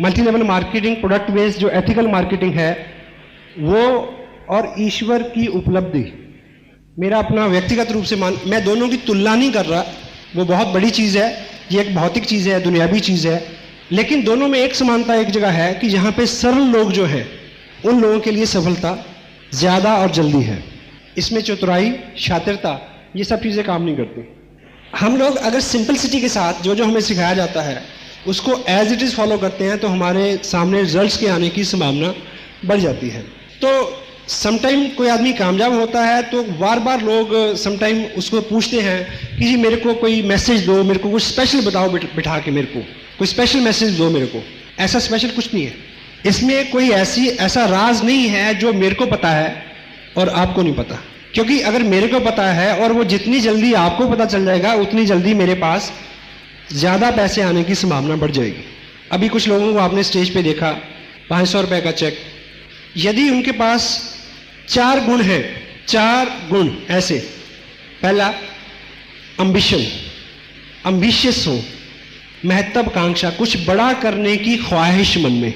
Multi level marketing, product based जो ethical marketing है वो, और ईश्वर की उपलब्धि, मेरा अपना व्यक्तिगत रूप से मैं दोनों की तुलना नहीं कर रहा, वो बहुत बड़ी चीज़ है, ये एक भौतिक चीज़ है, दुनियावी चीज़ है, लेकिन दोनों में एक समानता एक जगह है कि यहाँ पे सरल लोग जो हैं उन लोगों के लिए सफलता ज़्यादा और जल्दी है। इसमें चतुराई, शातिरता, ये सब चीज़ें काम नहीं करती। हम लोग अगर सिंपलिसिटी के साथ जो जो हमें सिखाया जाता है उसको एज इट इज़ फॉलो करते हैं तो हमारे सामने रिजल्ट्स के आने की संभावना बढ़ जाती है। तो समटाइम कोई आदमी कामयाब होता है तो बार बार लोग समटाइम उसको पूछते हैं कि जी मेरे को कोई मैसेज दो, मेरे को कुछ स्पेशल बताओ, बिठा के मेरे को कोई स्पेशल मैसेज दो मेरे को। ऐसा स्पेशल कुछ नहीं है, इसमें कोई ऐसा राज नहीं है जो मेरे को पता है और आपको नहीं पता। क्योंकि अगर मेरे को पता है और वो जितनी जल्दी आपको पता चल जाएगा उतनी जल्दी मेरे पास ज़्यादा पैसे आने की संभावना बढ़ जाएगी। अभी कुछ लोगों को आपने स्टेज पे देखा, 500 रुपये का चेक, यदि उनके पास 4 गुण हैं, 4 गुण ऐसे, पहला अम्बिशन, अम्बिशियस हो, महत्वाकांक्षा, कुछ बड़ा करने की ख्वाहिश मन में।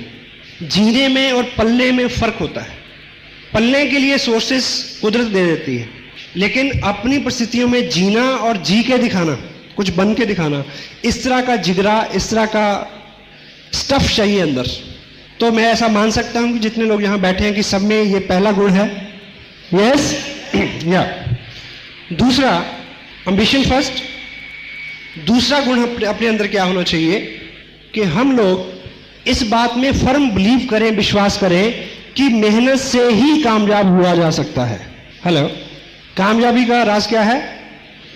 जीने में और पलने में फ़र्क होता है। पलने के लिए सोर्सेस कुदरत दे देती है, लेकिन अपनी परिस्थितियों में जीना और जी के दिखाना, कुछ बन के दिखाना, इस तरह का जिगरा, इस तरह का स्टफ चाहिए अंदर। तो मैं ऐसा मान सकता हूं कि जितने लोग यहां बैठे हैं कि सब में ये पहला गुण है। यस या दूसरा एम्बिशन फर्स्ट। दूसरा गुण अपने अंदर क्या होना चाहिए कि हम लोग इस बात में फर्म बिलीव करें, विश्वास करें कि मेहनत से ही कामयाब हुआ जा सकता है। हेलो, कामयाबी का राज क्या है?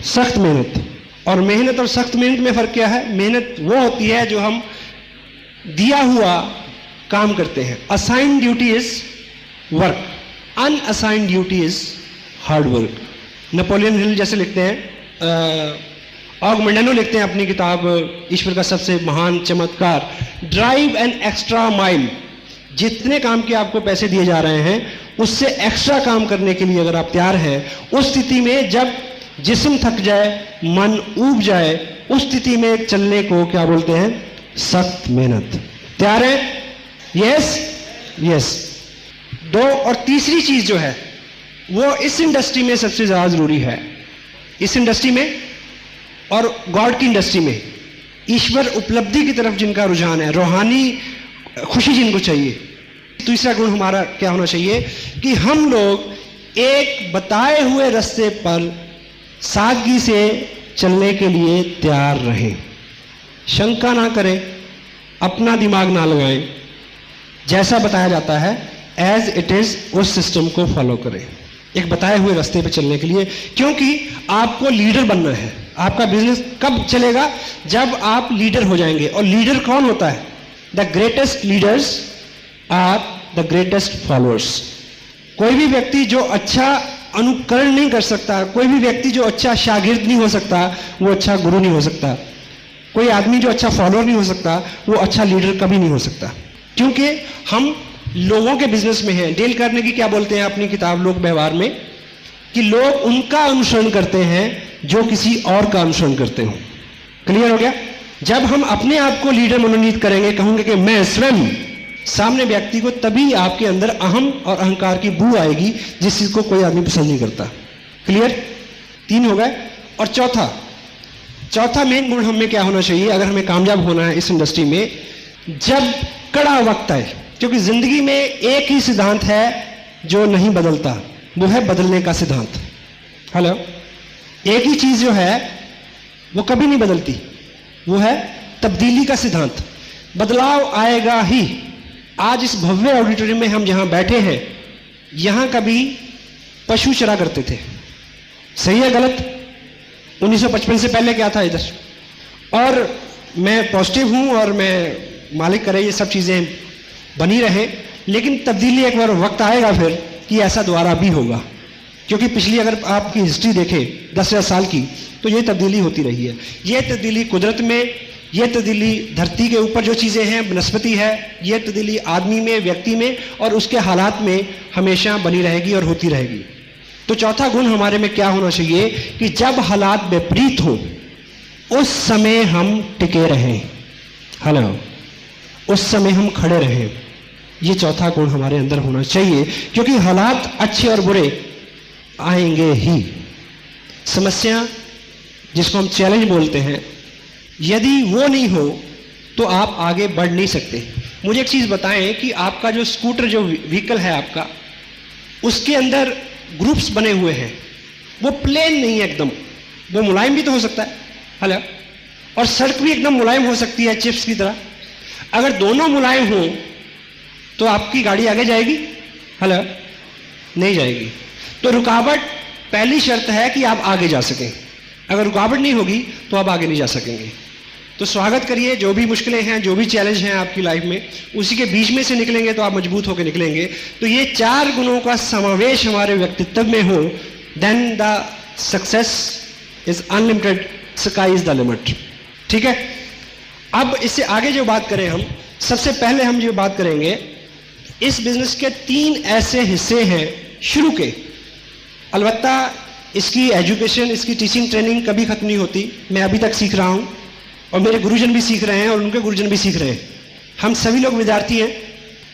सख्त मेहनत। और मेहनत और सख्त मेहनत में फर्क क्या है? मेहनत वो होती है जो हम दिया हुआ काम करते हैं। Assigned duty is work, unassigned duty is hard work. Napoleon Hill जैसे लिखते हैं, ऑगमेंडानो लिखते हैं अपनी किताब ईश्वर का सबसे महान चमत्कार, ड्राइव एन एक्स्ट्रा माइल। जितने काम के आपको पैसे दिए जा रहे हैं उससे एक्स्ट्रा काम करने के लिए अगर आप तैयार हैं, उस स्थिति में जब जिस्म थक जाए, मन ऊब जाए, उस स्थिति में चलने को क्या बोलते हैं? सख्त मेहनत। तैयार है? Yes yes. 2 और तीसरी चीज जो है वो इस इंडस्ट्री में सबसे ज्यादा जरूरी है, इस इंडस्ट्री में और गॉड की इंडस्ट्री में, ईश्वर उपलब्धि की तरफ जिनका रुझान है, रूहानी खुशी जिनको चाहिए। तीसरा गुण हमारा क्या होना चाहिए कि हम लोग एक बताए हुए रास्ते पर सादगी से चलने के लिए तैयार रहें, शंका ना करें, अपना दिमाग ना लगाएं, जैसा बताया जाता है एज इट इज उस सिस्टम को फॉलो करें, एक बताए हुए रास्ते पर चलने के लिए। क्योंकि आपको लीडर बनना है। आपका बिजनेस कब चलेगा? जब आप लीडर हो जाएंगे। और लीडर कौन होता है? The greatest leaders are the greatest followers. कोई भी व्यक्ति जो अच्छा अनुकरण नहीं कर सकता, कोई भी व्यक्ति जो अच्छा शागिर्द नहीं हो सकता, वो अच्छा गुरु नहीं हो सकता। कोई आदमी जो अच्छा फॉलोअर नहीं हो सकता, वो अच्छा लीडर कभी नहीं हो सकता। क्योंकि हम लोगों के बिजनेस में हैं। डेल कार्नेगी क्या बोलते हैं अपनी किताब लोक व्यवहार में कि लोग उनका अनुसरण करते हैं जो किसी और का अनुसरण करते हो। क्लियर हो गया? जब हम अपने आप को लीडर मनोनीत करेंगे, कहूंगे कि मैं स्वयं, सामने व्यक्ति को तभी आपके अंदर अहम और अहंकार की बू आएगी, जिस चीज को कोई आदमी पसंद नहीं करता। क्लियर? 3 हो गए। और चौथा मेन गुण हमें क्या होना चाहिए अगर हमें कामयाब होना है इस इंडस्ट्री में? जब कड़ा वक्त आए, क्योंकि जिंदगी में एक ही सिद्धांत है जो नहीं बदलता, वो है बदलने का सिद्धांत। हेलो, एक ही चीज जो है वो कभी नहीं बदलती, वो है तब्दीली का सिद्धांत। बदलाव आएगा ही। आज इस भव्य ऑडिटोरियम में हम जहां बैठे हैं, यहां कभी पशु चरा करते थे। सही है गलत? 1955 से पहले क्या था इधर? और मैं पॉजिटिव हूं और मैं मालिक करे ये सब चीजें बनी रहे, लेकिन तब्दीली एक बार वक्त आएगा फिर कि ऐसा दोबारा भी होगा। क्योंकि पिछली अगर आपकी हिस्ट्री देखें 10,000 साल की, तो ये तब्दीली होती रही है। ये तब्दीली कुदरत में, ये तब्दीली धरती के ऊपर जो चीज़ें हैं, वनस्पति है, ये तब्दीली आदमी में, व्यक्ति में और उसके हालात में हमेशा बनी रहेगी और होती रहेगी। तो चौथा गुण हमारे में क्या होना चाहिए कि जब हालात विपरीत हो उस समय हम टिके रहें। हेलो, उस समय हम खड़े रहें। ये चौथा गुण हमारे अंदर होना चाहिए, क्योंकि हालात अच्छे और बुरे आएंगे ही। समस्या जिसको हम चैलेंज बोलते हैं, यदि वो नहीं हो तो आप आगे बढ़ नहीं सकते। मुझे एक चीज़ बताएं कि आपका जो स्कूटर, जो व्हीकल है आपका, उसके अंदर ग्रुप्स बने हुए हैं, वो प्लेन नहीं है एकदम, वो मुलायम भी तो हो सकता है, हेलो, और सड़क भी एकदम मुलायम हो सकती है चिप्स की तरह। अगर दोनों मुलायम हो तो आपकी गाड़ी आगे जाएगी? हेलो, नहीं जाएगी। तो रुकावट पहली शर्त है कि आप आगे जा सकें। अगर रुकावट नहीं होगी तो आप आगे नहीं जा सकेंगे। तो स्वागत करिए, जो भी मुश्किलें हैं, जो भी चैलेंज हैं आपकी लाइफ में, उसी के बीच में से निकलेंगे तो आप मजबूत होकर निकलेंगे। तो ये 4 गुणों का समावेश हमारे व्यक्तित्व में हो, then the success is unlimited, sky is the limit. ठीक है, अब इससे आगे जो बात करें हम, सबसे पहले हम जो बात करेंगे, इस बिजनेस के 3 ऐसे हिस्से हैं शुरू के। अलबत्ता इसकी एजुकेशन, इसकी टीचिंग ट्रेनिंग कभी खत्म नहीं होती। मैं अभी तक सीख रहा हूँ और मेरे गुरुजन भी सीख रहे हैं और उनके गुरुजन भी सीख रहे हैं। हम सभी लोग विद्यार्थी हैं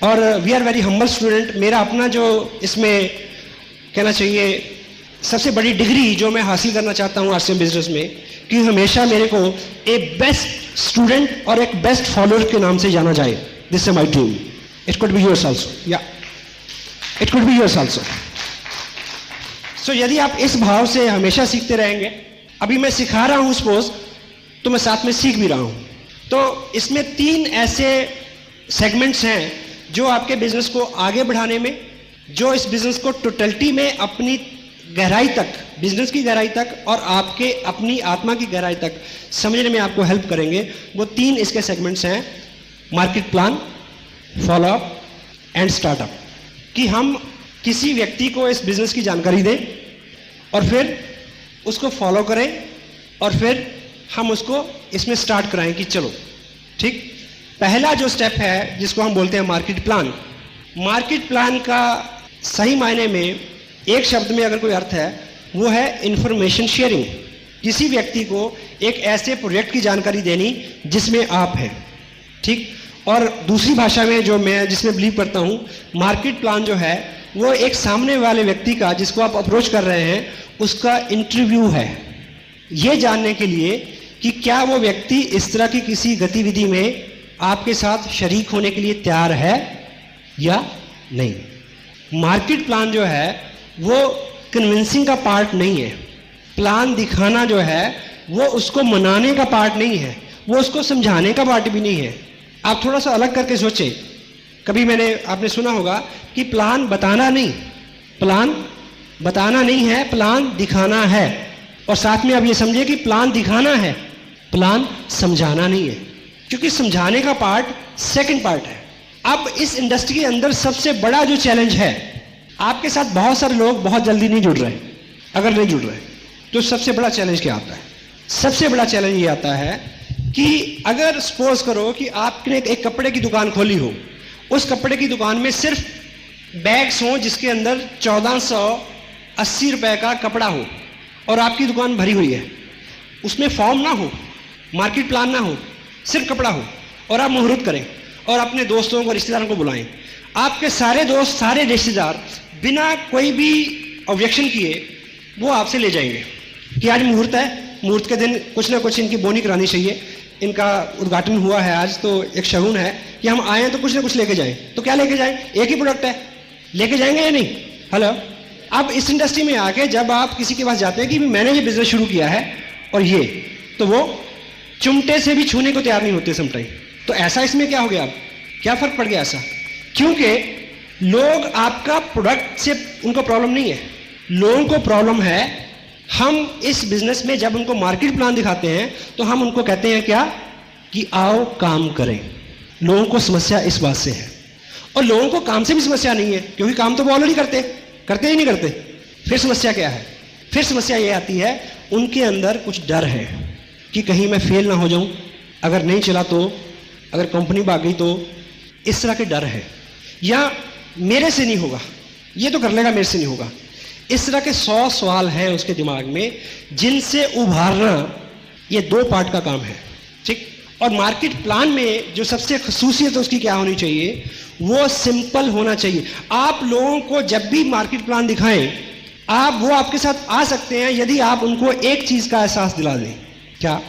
और we are very humble student. मेरा अपना जो इसमें कहना चाहिए सबसे बड़ी डिग्री जो मैं हासिल करना चाहता हूँ आरसीएम बिजनेस में, कि हमेशा मेरे को एक बेस्ट स्टूडेंट और एक बेस्ट फॉलोअर के नाम से जाना जाए। This is my dream. It could be yours also, या it could be yours also. So यदि आप इस भाव से हमेशा सीखते रहेंगे, अभी मैं सिखा रहा हूँ सपोज, तो मैं साथ में सीख भी रहा हूँ। तो इसमें 3 ऐसे सेगमेंट्स हैं जो आपके बिजनेस को आगे बढ़ाने में, जो इस बिजनेस को टोटलिटी में अपनी गहराई तक, बिजनेस की गहराई तक और आपके अपनी आत्मा की गहराई तक समझने में आपको हेल्प करेंगे। वो 3 इसके सेगमेंट्स हैं, market plan, follow up and startup. कि हम किसी व्यक्ति को इस बिजनेस की जानकारी दें और फिर उसको फॉलो करें और फिर हम उसको इसमें स्टार्ट कराएं कि चलो ठीक। पहला जो स्टेप है जिसको हम बोलते हैं मार्केट प्लान। मार्केट प्लान का सही मायने में एक शब्द में अगर कोई अर्थ है वो है इंफॉर्मेशन शेयरिंग। किसी व्यक्ति को एक ऐसे प्रोजेक्ट की जानकारी देनी जिसमें आप हैं, ठीक। और दूसरी भाषा में जो मैं जिसमें बिलीव करता हूँ, मार्केट प्लान जो है वो एक सामने वाले व्यक्ति का, जिसको आप अप्रोच कर रहे हैं, उसका इंटरव्यू है, ये जानने के लिए कि क्या वो व्यक्ति इस तरह की किसी गतिविधि में आपके साथ शरीक होने के लिए तैयार है या नहीं। मार्केट प्लान जो है वो कन्विंसिंग का पार्ट नहीं है। प्लान दिखाना जो है वो उसको मनाने का पार्ट नहीं है, वो उसको समझाने का पार्ट भी नहीं है। आप थोड़ा सा अलग करके सोचें। कभी आपने सुना होगा कि प्लान बताना नहीं, प्लान बताना नहीं है, प्लान दिखाना है। और साथ में आप ये समझिए कि प्लान दिखाना है, प्लान समझाना नहीं है, क्योंकि समझाने का पार्ट सेकंड पार्ट है। अब इस इंडस्ट्री के अंदर सबसे बड़ा जो चैलेंज है, आपके साथ बहुत सारे लोग बहुत जल्दी नहीं जुड़ रहे। अगर नहीं जुड़ रहे तो सबसे बड़ा चैलेंज क्या आता है? सबसे बड़ा चैलेंज ये आता है कि अगर सपोज करो कि आपने एक कपड़े की दुकान खोली हो, उस कपड़े की दुकान में सिर्फ बैग्स हो जिसके अंदर 1480 रुपए का कपड़ा हो और आपकी दुकान भरी हुई है, उसमें फॉर्म ना हो, मार्केट प्लान ना हो, सिर्फ कपड़ा हो, और आप मुहूर्त करें और अपने दोस्तों को, रिश्तेदारों को बुलाएं। आपके सारे दोस्त, सारे रिश्तेदार बिना कोई भी ऑब्जेक्शन किए वो आपसे ले जाएंगे कि आज मुहूर्त है, मुहूर्त के दिन कुछ ना कुछ इनकी बोनी करानी चाहिए, इनका उद्घाटन हुआ है आज, तो एक शगुन है कि हम आए हैं तो कुछ ना कुछ लेके जाएं। तो क्या लेके जाएं? एक ही प्रोडक्ट है, लेके जाएंगे या नहीं? हेलो। अब इस इंडस्ट्री में आके जब आप किसी के पास जाते हैं कि मैंने ये बिजनेस शुरू किया है और ये, तो वो चिमटे से भी छूने को तैयार नहीं होते समटाइम। तो ऐसा इसमें क्या हो गया? अब क्या फर्क पड़ गया ऐसा? क्योंकि लोग आपका प्रोडक्ट से उनको प्रॉब्लम नहीं है, लोगों को प्रॉब्लम है हम इस बिजनेस में जब उनको मार्केट प्लान दिखाते हैं तो हम उनको कहते हैं क्या कि आओ काम करें। लोगों को समस्या इस बात से है, और लोगों को काम से भी समस्या नहीं है क्योंकि काम तो वो ऑलरेडी करते ही नहीं करते। फिर समस्या क्या है? फिर समस्या ये आती है उनके अंदर कुछ डर है कि कहीं मैं फेल ना हो जाऊं, अगर नहीं चला तो, अगर कंपनी भाग गई तो, इस तरह के डर है। या मेरे से नहीं होगा, ये तो कर लेगा, मेरे से नहीं होगा। इस तरह के 100 सवाल हैं उसके दिमाग में जिनसे उभारना ये 2 पार्ट का काम है, ठीक। और मार्केट प्लान में जो सबसे खसूसियत उसकी क्या होनी चाहिए, वो सिंपल होना चाहिए। आप लोगों को जब भी मार्केट प्लान दिखाएं, वो आपके साथ आ सकते हैं यदि आप उनको एक चीज का एहसास दिला दें, क्या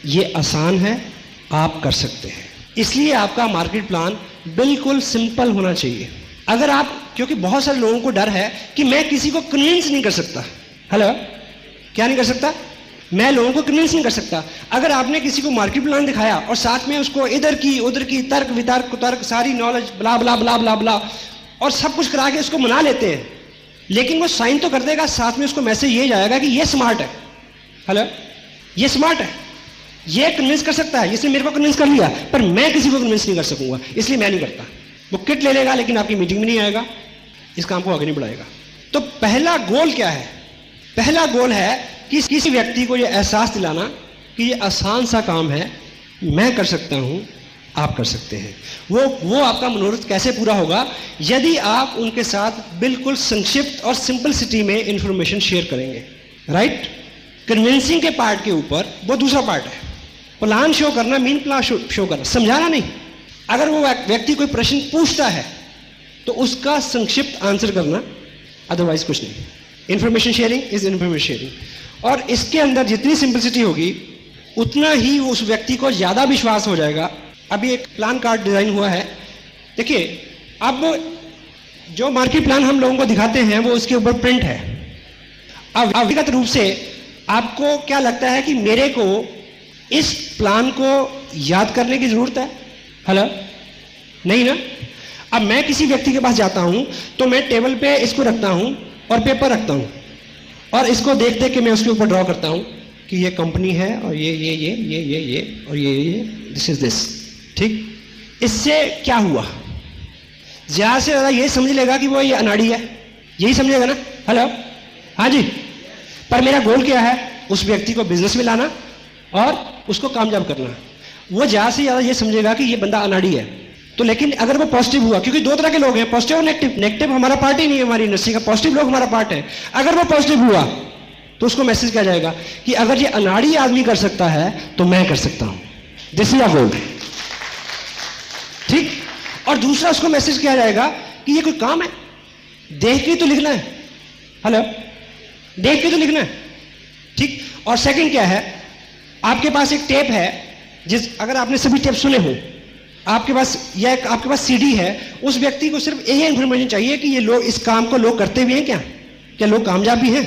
ये आसान है, आप कर सकते हैं। इसलिए आपका मार्केट प्लान बिल्कुल सिंपल होना चाहिए। अगर आप, क्योंकि बहुत सारे लोगों को डर है कि मैं किसी को कन्विंस नहीं कर सकता। हेलो, क्या नहीं कर सकता? मैं लोगों को कन्विंस नहीं कर सकता। अगर आपने किसी को मार्केट प्लान दिखाया और साथ में उसको इधर की उधर की तर्क वितर्क कुतर्क सारी नॉलेज ब्ला ब्ला ब्ला ब्ला ब्ला और सब कुछ करा के उसको मना लेते हैं, लेकिन वो साइन तो कर देगा, साथ में उसको मैसेज ये जाएगा कि ये स्मार्ट है। हेलो, ये स्मार्ट है, ये कन्विंस कर सकता है, इसने मेरे को कन्विंस कर लिया, पर मैं किसी को कन्विंस नहीं कर सकूंगा, इसलिए मैं नहीं करता। वो किट ले लेगा लेकिन आपकी मीटिंग में नहीं आएगा, इस काम को आगे नहीं बढ़ाएगा। तो पहला गोल क्या है? पहला गोल है कि किसी व्यक्ति को यह एहसास दिलाना कि ये आसान सा काम है, मैं कर सकता हूं, आप कर सकते हैं। वो आपका मनोरथ कैसे पूरा होगा? यदि आप उनके साथ बिल्कुल संक्षिप्त और सिंपलिसिटी में इंफॉर्मेशन शेयर करेंगे। राइट? कन्विंसिंग के पार्ट के ऊपर वो दूसरा पार्ट है। प्लान शो करना, मीन प्लान शो करना, समझाना नहीं। अगर वो व्यक्ति कोई प्रश्न पूछता है तो उसका संक्षिप्त आंसर करना, अदरवाइज कुछ नहीं। Information sharing is information sharing. और इसके अंदर जितनी सिंपलिसिटी होगी उतना ही उस व्यक्ति को ज्यादा विश्वास हो जाएगा। अभी एक प्लान कार्ड डिजाइन हुआ है, देखिए, अब जो मार्केट प्लान हम लोगों को दिखाते हैं वो उसके ऊपर प्रिंट है। अब व्यक्तिगत रूप से आपको क्या लगता है कि मेरे को इस प्लान को याद करने की जरूरत है? हेलो, नहीं ना। अब मैं किसी व्यक्ति के पास जाता हूं तो मैं टेबल पे इसको रखता हूं और पेपर रखता हूं और इसको देख देख के मैं उसके ऊपर ड्रॉ करता हूं कि ये कंपनी है और ये और ये दिस इज दिस। ठीक, इससे क्या हुआ? ज्यादा से ज्यादा ये समझ लेगा कि वो ये अनाड़ी है, यही समझेगा ना। हेलो, हाँ जी। पर मेरा गोल क्या है? उस व्यक्ति को बिजनेस में लाना और उसको कामयाब करना। वो ज्यादा से ज्यादा ये समझेगा कि ये बंदा अनाड़ी है। तो लेकिन अगर वो पॉजिटिव हुआ, क्योंकि दो तरह के लोग हैं, पॉजिटिव और नेगेटिव। नेगेटिव हमारा पार्ट ही नहीं है हमारी इंडस्ट्री का, पॉजिटिव लोग हमारा पार्ट है। अगर वो पॉजिटिव हुआ तो उसको मैसेज किया जाएगा कि अगर ये अनाड़ी आदमी कर सकता है तो मैं कर सकता हूं। दिस इज अ गोल। ठीक, और दूसरा उसको मैसेज किया जाएगा कि ये कोई काम है, देख के तो लिखना है। हेलो, देख के तो लिखना है। ठीक, और सेकंड क्या है? आपके पास एक टेप है, अगर आपने सभी टेप सुने हो, आपके पास सीडी है, उस व्यक्ति को सिर्फ यही इंफॉर्मेशन चाहिए कि ये लोग इस काम को लोग करते भी हैं, क्या लोग कामयाब भी हैं।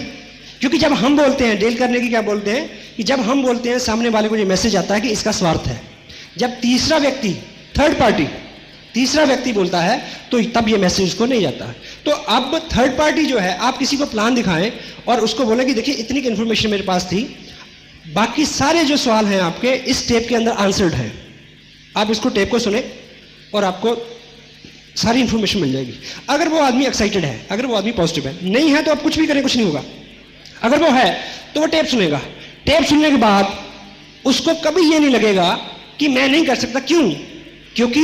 क्योंकि जब हम बोलते हैं, डील करने की क्या बोलते हैं कि जब हम बोलते हैं सामने वाले को ये मैसेज आता है कि इसका स्वार्थ है। जब तीसरा व्यक्ति, थर्ड पार्टी, तीसरा व्यक्ति बोलता है तो तब ये मैसेज उसको नहीं जाता। तो अब थर्ड पार्टी जो है, आप किसी को प्लान दिखाएं और उसको बोले कि देखिए इतनी इंफॉर्मेशन मेरे पास थी, बाकी सारे जो सवाल हैं आपके इस टेप के अंदर आंसर्ड हैं। आप इसको टेप को सुने और आपको सारी इंफॉर्मेशन मिल जाएगी। अगर वो आदमी एक्साइटेड है, अगर वो आदमी पॉजिटिव है, नहीं है तो आप कुछ भी करें, कुछ नहीं होगा। अगर वो है तो वो टेप सुनेगा। टेप सुनने के बाद उसको कभी ये नहीं लगेगा कि मैं नहीं कर सकता। क्यों? क्योंकि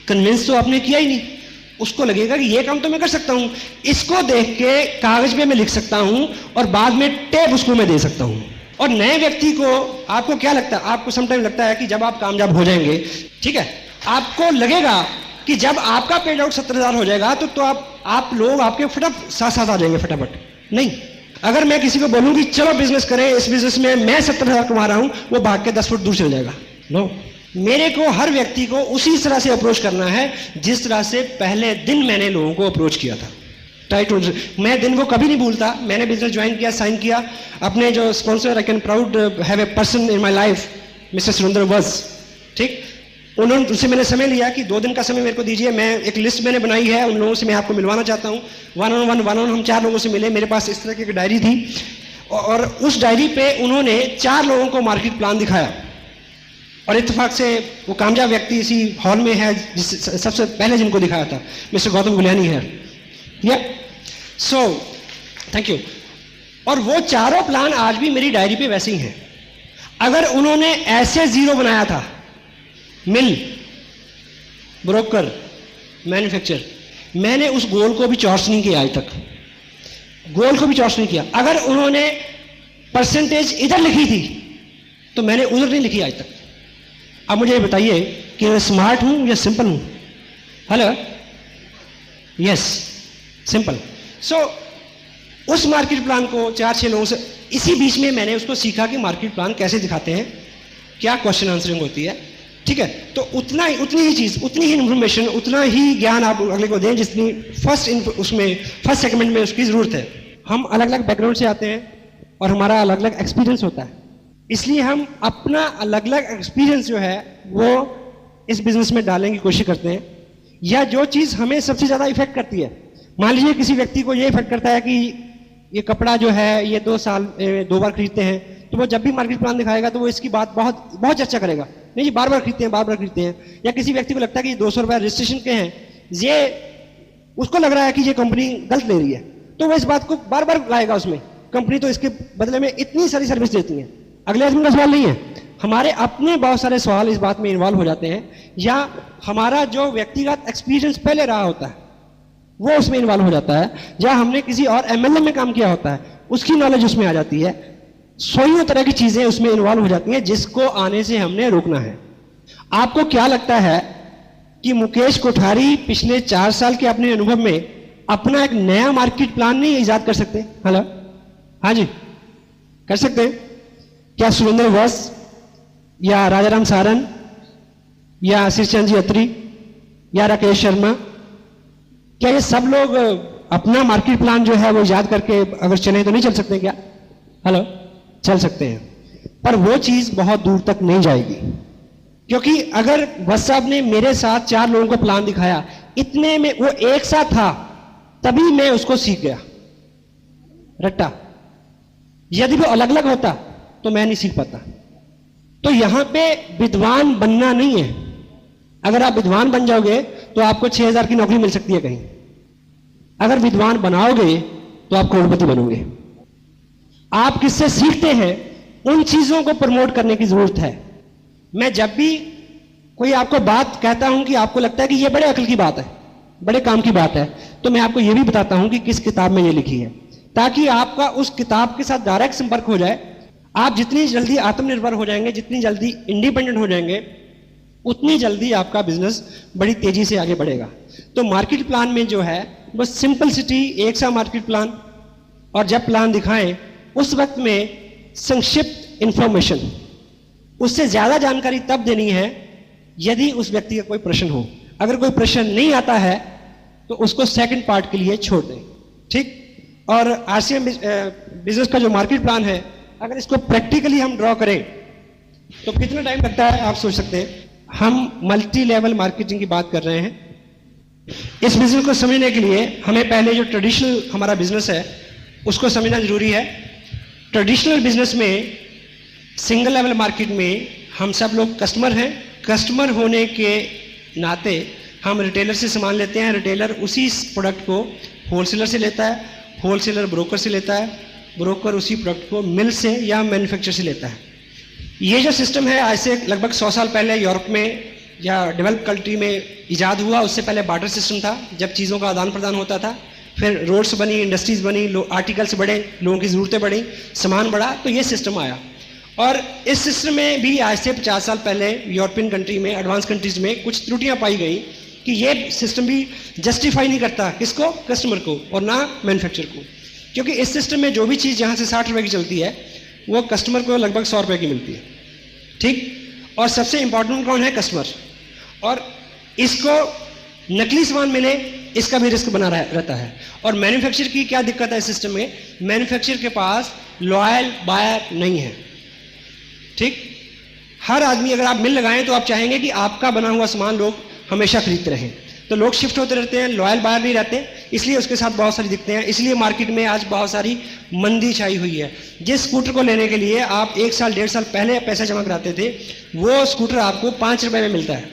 कन्विंस तो आपने किया ही नहीं। उसको लगेगा कि ये काम तो मैं कर सकता हूं, इसको देख के कागज पे मैं लिख सकता हूं और बाद में टेप उसको मैं दे सकता हूं। और नए व्यक्ति को, आपको क्या लगता है? आपको समटाइम लगता है कि जब आप कामयाब हो जाएंगे, ठीक है, आपको लगेगा कि जब आपका पेड आउट 70,000 हो जाएगा तो आप लोग आपके फटाफट साथ आ जाएंगे फटाफट। नहीं, अगर मैं किसी को बोलूं कि चलो बिजनेस करें, इस बिजनेस में मैं 70,000 कमा रहा हूं, वो भाग के 10 फुट दूर चल जाएगा। नो, मेरे को हर व्यक्ति को उसी तरह से अप्रोच करना है जिस तरह से पहले दिन मैंने लोगों को अप्रोच किया था। मैं दिन को कभी नहीं भूलता। मैंने बिजनेस ज्वाइन किया, साइन किया, अपने जो sponsor, I can proud have a person in my life, mister Surendra वज। ठीक, उनसे मैंने समय लिया कि 2 दिन का समय मेरे को दीजिए, मैं एक लिस्ट मैंने बनाई है, उन लोगों से मैं आपको मिलवाना चाहता हूँ। वन ऑन हम 4 लोगों से मिले। मेरे पास इस तरह की एक डायरी थी और उस डायरी पे उन्होंने 4 लोगों को मार्केट प्लान दिखाया और इत्तेफाक से वो कामयाब व्यक्ति इसी हॉल में है सबसे पहले जिनको दिखाया था, मिस्टर गौतम गुलियानी है। So thank you. और वो चारों प्लान आज भी मेरी डायरी पे वैसे ही हैं। अगर उन्होंने ऐसे 0 बनाया था, मिल, ब्रोकर, मैन्युफैक्चर, मैंने उस गोल को भी चॉर्स नहीं किया आज तक, गोल को भी चॉर्स नहीं किया। अगर उन्होंने परसेंटेज इधर लिखी थी तो मैंने उधर नहीं लिखी आज तक। अब मुझे ये बताइए कि मैं स्मार्ट हूं या सिंपल हूं? Hello, yes, simple. सो उस मार्केट प्लान को 4-6 लोगों से, इसी बीच में मैंने उसको सीखा कि मार्केट प्लान कैसे दिखाते हैं, क्या क्वेश्चन आंसरिंग होती है, ठीक है। तो उतनी ही चीज, उतनी ही इंफॉर्मेशन, उतना ही ज्ञान आप अगले को दें जितनी फर्स्ट सेगमेंट में उसकी जरूरत है। हम अलग अलग बैकग्राउंड से आते हैं और हमारा अलग अलग एक्सपीरियंस होता है, इसलिए हम अपना अलग अलग एक्सपीरियंस जो है वो इस बिजनेस में डालने की कोशिश करते हैं, या जो चीज हमें सबसे ज्यादा इफेक्ट करती है। मान लीजिए किसी व्यक्ति को ये इफेक्ट करता है कि ये कपड़ा जो है ये 2 साल 2 बार खरीदते हैं, तो वो जब भी मार्केट प्लान दिखाएगा तो वो इसकी बात बहुत बहुत चर्चा करेगा, नहीं जी बार बार खरीदते हैं, बार बार खरीदते हैं। या किसी व्यक्ति को लगता है कि 200 रुपये रजिस्ट्रेशन के हैं, ये उसको लग रहा है कि ये कंपनी गलत ले रही है, तो वो इस बात को बार बार लाएगा उसमें, कंपनी तो इसके बदले में इतनी सारी सर्विस देती है। अगले आदमी का सवाल नहीं है, हमारे अपने बहुत सारे सवाल इस बात में इन्वॉल्व हो जाते हैं, या हमारा जो व्यक्तिगत एक्सपीरियंस पहले रहा होता है वो उसमें इन्वॉल्व हो जाता है, या हमने किसी और एमएलए में काम किया होता है उसकी नॉलेज उसमें आ जाती है। सौ तरह की चीजें उसमें इन्वॉल्व हो जाती हैं जिसको आने से हमने रोकना है। आपको क्या लगता है कि मुकेश कोठारी पिछले 4 साल के अपने अनुभव में अपना एक नया मार्केट प्लान नहीं इजाद कर सकते? हेलो, हाँ जी, कर सकते हैं क्या? सुरेंद्र वस या राजाराम सारन या श्रीचंद जी अत्री या राकेश शर्मा, क्या ये सब लोग अपना मार्केट प्लान जो है वो याद करके अगर चले तो नहीं चल सकते क्या? हेलो, चल सकते हैं, पर वो चीज बहुत दूर तक नहीं जाएगी, क्योंकि अगर वस साहब ने मेरे साथ 4 लोगों को प्लान दिखाया, इतने में वो एक साथ था तभी मैं उसको सीख गया रट्टा। यदि वो अलग अलग होता तो मैं नहीं सीख पाता। तो यहां पे विद्वान बनना नहीं है। अगर आप विद्वान बन जाओगे तो आपको 6,000 की नौकरी मिल सकती है कहीं, अगर विद्वान बनाओगे तो आप करोड़पति बनोगे। आप किससे सीखते हैं उन चीजों को प्रमोट करने की जरूरत है। मैं जब भी कोई आपको बात कहता हूं कि आपको लगता है कि यह बड़े अकल की बात है, बड़े काम की बात है, तो मैं आपको यह भी बताता हूं कि किस किताब में यह लिखी है, ताकि आपका उस किताब के साथ डायरेक्ट संपर्क हो जाए। आप जितनी जल्दी आत्मनिर्भर हो जाएंगे, जितनी जल्दी इंडिपेंडेंट हो जाएंगे, उतनी जल्दी आपका बिजनेस बड़ी तेजी से आगे बढ़ेगा। तो मार्केट प्लान में जो है बस सिंपलिसिटी, एक सा मार्केट प्लान, और जब प्लान दिखाएं उस वक्त में संक्षिप्त इंफॉर्मेशन, उससे ज्यादा जानकारी तब देनी है यदि उस व्यक्ति का कोई प्रश्न हो। अगर कोई प्रश्न नहीं आता है तो उसको सेकंड पार्ट के लिए छोड़ दें, ठीक। और आरसीएम बिजनेस का जो मार्केट प्लान है, अगर इसको प्रैक्टिकली हम ड्रॉ करें तो कितना टाइम लगता है आप सोच सकते हैं। हम मल्टी लेवल मार्केटिंग की बात कर रहे हैं। इस बिजनेस को समझने के लिए हमें पहले जो ट्रेडिशनल हमारा बिजनेस है उसको समझना जरूरी है। ट्रेडिशनल बिजनेस में, सिंगल लेवल मार्केट में हम सब लोग कस्टमर हैं। कस्टमर होने के नाते हम रिटेलर से सामान लेते हैं, रिटेलर उसी प्रोडक्ट को होलसेलर से लेता है, होलसेलर ब्रोकर से लेता है, ब्रोकर उसी प्रोडक्ट को मिल से या मैन्युफैक्चर से लेता है। ये जो सिस्टम है आज से लगभग 100 साल पहले यूरोप में या डेवलप कंट्री में इजाद हुआ। उससे पहले बार्टर सिस्टम था, जब चीज़ों का आदान प्रदान होता था। फिर रोड्स बनी, इंडस्ट्रीज बनी, आर्टिकल्स बढ़े, लोगों की ज़रूरतें बढ़ी, सामान बढ़ा, तो ये सिस्टम आया। और इस सिस्टम में भी आज से 50 साल पहले यूरोपियन कंट्री में, एडवांस कंट्रीज में कुछ त्रुटियां पाई गई कि ये सिस्टम भी जस्टिफाई नहीं करता किसको, कस्टमर को, और ना मैन्युफैक्चर को। क्योंकि इस सिस्टम में जो भी चीज़ यहाँ से 60 रुपये की चलती है वो कस्टमर को लगभग 100 रुपये की मिलती है, ठीक। और सबसे इंपॉर्टेंट कौन है? कस्टमर। और इसको नकली सामान मिले इसका भी रिस्क बना रहता है। और मैन्युफैक्चर की क्या दिक्कत है इस सिस्टम में? मैन्युफैक्चर के पास लॉयल बायर नहीं है, ठीक। हर आदमी, अगर आप मिल लगाएं तो आप चाहेंगे कि आपका बना हुआ सामान लोग हमेशा खरीदते रहें, तो लोग शिफ्ट होते रहते हैं, लॉयल बायर नहीं रहते, इसलिए उसके साथ बहुत सारी दिक्कतें हैं। इसलिए मार्केट में आज बहुत सारी मंदी छाई हुई है। जिस स्कूटर को लेने के लिए आप 1 साल 1.5 साल पहले पैसा जमा कराते थे, वो स्कूटर आपको 5 रुपये में मिलता है।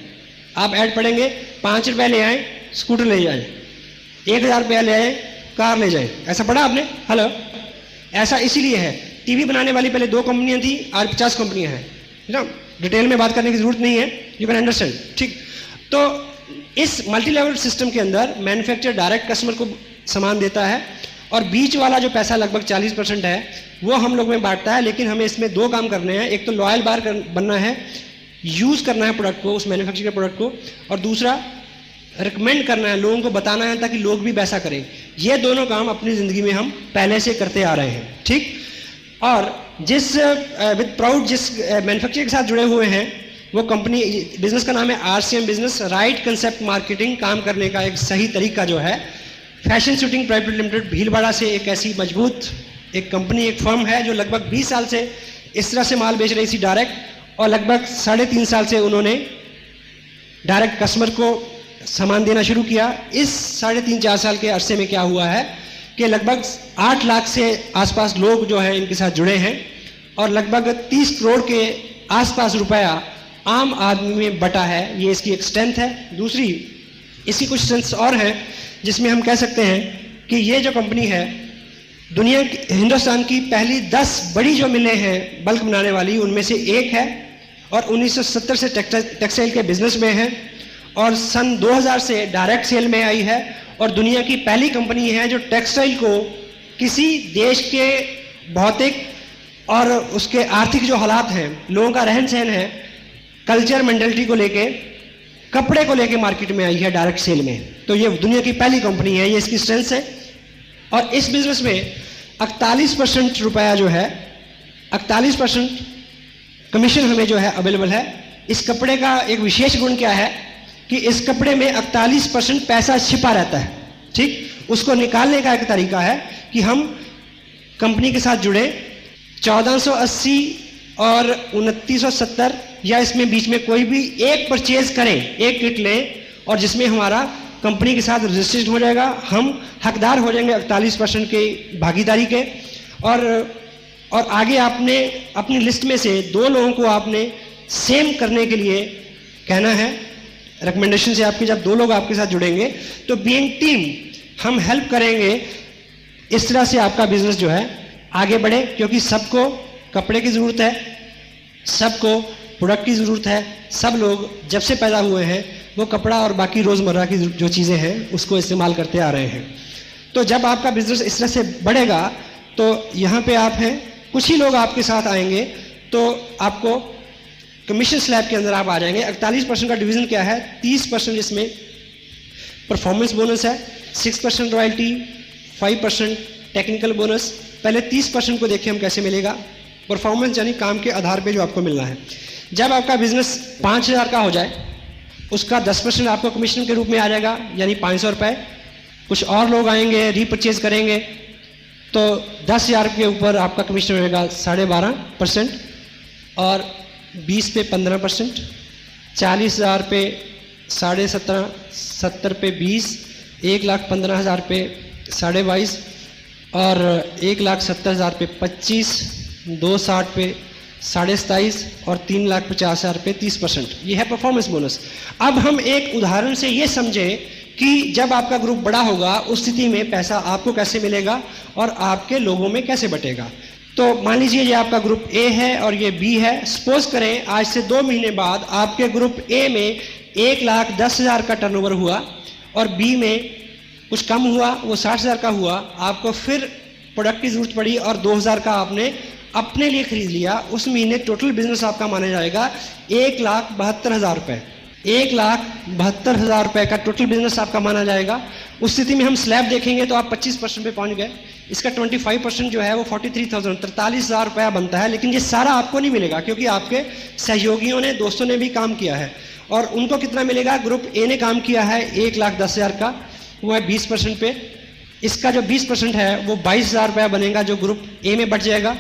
आप ऐड पढ़ेंगे, 5 रुपये ले आए स्कूटर ले जाए, 1000 रुपया ले आए कार ले जाए। ऐसा पढ़ा आपने? हेलो, ऐसा इसीलिए है। टीवी बनाने वाली पहले 2 कंपनियां थी, आज 50 कंपनियां हैं, है ना। डिटेल में बात करने की जरूरत नहीं है, यू कैन अंडरस्टैंड, ठीक। तो इस मल्टी लेवल सिस्टम के अंदर मैन्युफैक्चर डायरेक्ट कस्टमर को सामान देता है, और बीच वाला जो पैसा लगभग 40% है वो हम लोग में बांटता है। लेकिन हमें इसमें 2 काम करने हैं। एक तो लॉयल बायर बनना है, यूज़ करना है प्रोडक्ट को, उस मैन्युफैक्चर के प्रोडक्ट को, और दूसरा रिकमेंड करना है, लोगों को बताना है ताकि लोग भी वैसा करें। ये दोनों काम अपनी ज़िंदगी में हम पहले से करते आ रहे हैं, ठीक। और जिस विद प्राउड जिस मैन्युफैक्चर के साथ जुड़े हुए हैं, वो कंपनी, बिजनेस का नाम है RCM business, right concept marketing. काम करने का एक सही तरीका जो है, fashion shooting private limited Bhilwara से एक ऐसी मजबूत एक कंपनी, एक फर्म है जो लगभग 20 साल से इस तरह से माल बेच रही थी डायरेक्ट, और लगभग 3.5 साल से उन्होंने डायरेक्ट कस्टमर को सामान देना शुरू किया। इस 3.5-4 साल के अरसे में क्या हुआ है कि लगभग 8 लाख से आसपास लोग जो है इनके साथ जुड़े हैं, और लगभग 30 करोड़ के आसपास रुपया आम आदमी में बटा है। ये इसकी एक स्ट्रेंथ है। दूसरी इसकी कुछ स्ट्रेंथ्स और हैं जिसमें हम कह सकते हैं कि ये जो कंपनी है, दुनिया हिंदुस्तान की पहली 10 बड़ी जो मिलें हैं बल्क बनाने वाली, उनमें से एक है, और 1970 से टेक्सटाइल के बिजनेस में है, और सन 2000 से डायरेक्ट सेल में आई है, और दुनिया की पहली कंपनी है जो टेक्सटाइल को किसी देश के भौतिक और उसके आर्थिक जो हालात हैं, लोगों का रहन सहन है, कल्चर मेंटालिटी को लेके, कपड़े को लेके मार्केट में आई है डायरेक्ट सेल में। तो ये दुनिया की पहली कंपनी है, ये इसकी स्ट्रेंथ है। और इस बिजनेस में 48% रुपया जो है, 48% कमीशन हमें जो है अवेलेबल है। इस कपड़े का एक विशेष गुण क्या है कि इस कपड़े में 48% पैसा छिपा रहता है, ठीक। उसको निकालने का एक तरीका है कि हम कंपनी के साथ जुड़े, 1480 और 2970 या इसमें बीच में कोई भी एक परचेज करें, एक किट लें, और जिसमें हमारा कंपनी के साथ रजिस्ट्रेशन हो जाएगा, हम हकदार हो जाएंगे 48% के भागीदारी के। और आगे आपने अपनी लिस्ट में से 2 लोगों को आपने सेम करने के लिए कहना है। रिकमेंडेशन से आपके जब 2 लोग आपके साथ जुड़ेंगे तो बीइंग टीम हम हेल्प करेंगे, इस तरह से आपका बिजनेस जो है आगे बढ़े, क्योंकि सबको कपड़े की ज़रूरत है, सबको प्रोडक्ट की ज़रूरत है। सब लोग जब से पैदा हुए हैं वो कपड़ा और बाकी रोज़मर्रा की जो चीज़ें हैं उसको इस्तेमाल करते आ रहे हैं। तो जब आपका बिजनेस इस तरह से बढ़ेगा तो यहाँ पे आप हैं, कुछ ही लोग आपके साथ आएंगे, तो आपको कमीशन स्लैब के अंदर आप आ जाएंगे। 48% का डिवीज़न क्या है, 30% इसमें परफॉर्मेंस बोनस है, 6% रॉयल्टी, 5% टेक्निकल बोनस। पहले 30% को देखिए हम कैसे मिलेगा। परफॉर्मेंस यानी काम के आधार पे जो आपको मिलना है। जब आपका बिजनेस 5000 का हो जाए, उसका 10% आपको कमीशन के रूप में आ जाएगा, यानी 500 रुपये। कुछ और लोग आएंगे, रीपरचेज करेंगे, तो 10,000 के ऊपर आपका कमीशन रहेगा 12.5%, और 20 पे 15%, 40,000 पे 17.5%, 70 पे 20, 1,15,000 पे 22.5, और 1,70,000 पे 25, 260 पे 27.5, और 3,50,000 पे 30%। ये है परफॉर्मेंस बोनस। अब हम एक उदाहरण से ये समझें कि जब आपका ग्रुप बड़ा होगा उस स्थिति में पैसा आपको कैसे मिलेगा और आपके लोगों में कैसे बटेगा। तो मान लीजिए ये आपका ग्रुप ए है और ये बी है। सपोज करें आज से 2 महीने बाद आपके ग्रुप ए में 1,10,000 का टर्नओवर हुआ और बी में कुछ कम हुआ, वो 60,000 का हुआ। आपको फिर प्रोडक्ट की जरूरत पड़ी और 2,000 का आपने अपने लिए खरीद लिया। उस महीने टोटल बिजनेस आपका माना जाएगा 1,72,000 रुपये। 1,72,000 रुपये का टोटल बिजनेस आपका माना जाएगा। उस स्थिति में हम स्लैब देखेंगे तो आप 25% पे पहुंच गए। इसका 25% जो है वो 43,000 रुपया बनता है। लेकिन ये सारा आपको नहीं मिलेगा क्योंकि आपके सहयोगियों ने, दोस्तों ने भी काम किया है। और उनको कितना मिलेगा? ग्रुप ए ने काम किया है 1,10,000 का, वो है 20% पे। इसका जो 20% है वो 22,000 रुपया बनेगा जो ग्रुप ए में बच जाएगा।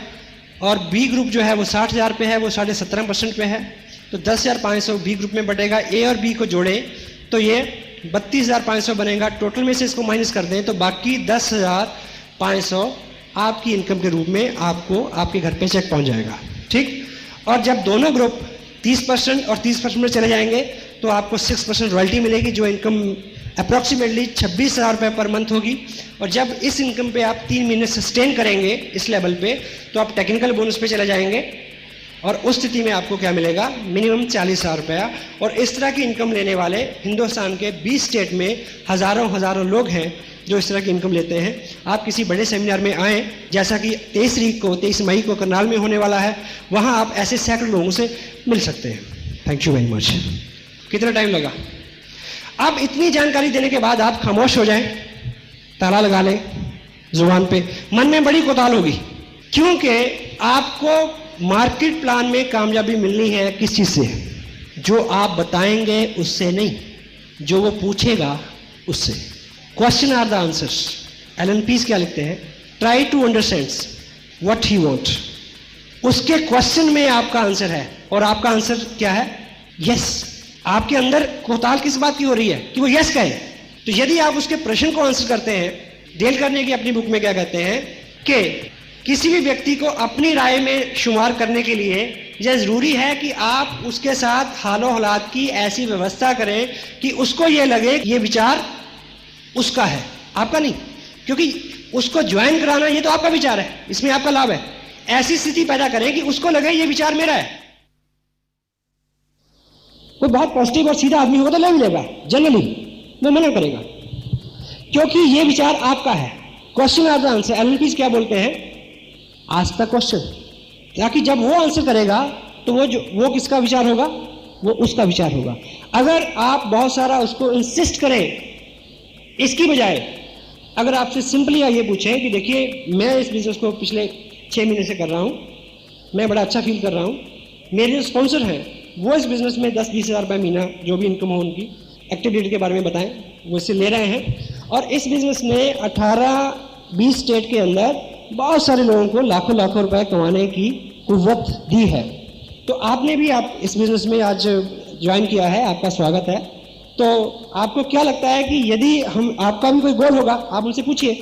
और बी ग्रुप जो है वो 60,000 पे है, वो 17.5% पे है। तो 10,500 बी ग्रुप में बटेगा। ए और बी को जोड़े तो ये 32,500 बनेगा। टोटल में से इसको माइनस कर दें तो बाकी 10,500 आपकी इनकम के रूप में आपको आपके घर पे चेक पहुंच जाएगा। ठीक। और जब दोनों ग्रुप 30% और 30% में चले जाएंगे तो आपको 6% रॉयल्टी मिलेगी जो इनकम अप्रॉक्सीमेटली 26,000 रुपये पर मंथ होगी। और जब इस इनकम पे आप 3 महीने सस्टेन करेंगे इस लेवल पे तो आप टेक्निकल बोनस पे चले जाएंगे और उस स्थिति में आपको क्या मिलेगा? मिनिमम 40,000 रुपया। और इस तरह की इनकम लेने वाले हिंदुस्तान के 20 स्टेट में हज़ारों लोग हैं जो इस तरह की इनकम लेते हैं। आप किसी बड़े सेमिनार में आएँ, जैसा कि 23 मई को करनाल में होने वाला है, वहाँ आप ऐसे सैकड़ों लोगों से मिल सकते हैं। Thank you very much. कितना टाइम लगा? अब इतनी जानकारी देने के बाद आप खामोश हो जाएं, ताला लगा लें जुबान पे, मन में बड़ी कोताल होगी, क्योंकि आपको मार्केट प्लान में कामयाबी मिलनी है किस चीज से? जो आप बताएंगे उससे नहीं, जो वो पूछेगा उससे। Question are the answers. Allan Pease क्या लिखते हैं? Try to understand what he want. उसके क्वेश्चन में आपका आंसर है, और आपका आंसर क्या है? यस। आपके अंदर कोताल किस बात की हो रही है कि वो यस कहे? तो यदि आप उसके प्रश्न को आंसर करते हैं, डेल करने की अपनी बुक में क्या कहते हैं कि किसी भी व्यक्ति को अपनी राय में शुमार करने के लिए यह जरूरी है कि आप उसके साथ हालो हालात की ऐसी व्यवस्था करें कि उसको ये लगे कि ये विचार उसका है, आपका नहीं। क्योंकि उसको ज्वाइन कराना ये तो आपका विचार है, इसमें आपका लाभ है। ऐसी स्थिति पैदा करें कि उसको लगे ये विचार मेरा है। कोई बहुत पॉजिटिव और सीधा आदमी होगा तो ले भी लेगा, जनरली वो मना करेगा, क्योंकि ये विचार आपका है। Question are the answer. Allan Pease क्या बोलते हैं? आस्क द क्वेश्चन, ताकि जब वो आंसर करेगा तो वो किसका विचार होगा? वो उसका विचार होगा। अगर आप बहुत सारा उसको इंसिस्ट करें, इसकी बजाय अगर आपसे सिंपली ये पूछें कि देखिए मैं इस बिजनेस को पिछले 6 महीने से कर रहा हूं, मैं बड़ा अच्छा फील कर रहा हूं, मेरे जो स्पॉन्सर हैं वो इस बिजनेस में 10-20 हज़ार रुपये महीना जो भी इनकम हो उनकी एक्टिविटी के बारे में बताएं, वो इससे ले रहे हैं, और इस बिजनेस ने 18-20 स्टेट के अंदर बहुत सारे लोगों को लाखों लाखों रुपए कमाने की कुव्वत दी है। तो आपने भी आप इस बिजनेस में आज ज्वाइन किया है, आपका स्वागत है। तो आपको क्या लगता है कि यदि हम आपका भी कोई गोल होगा, आप उनसे पूछिए,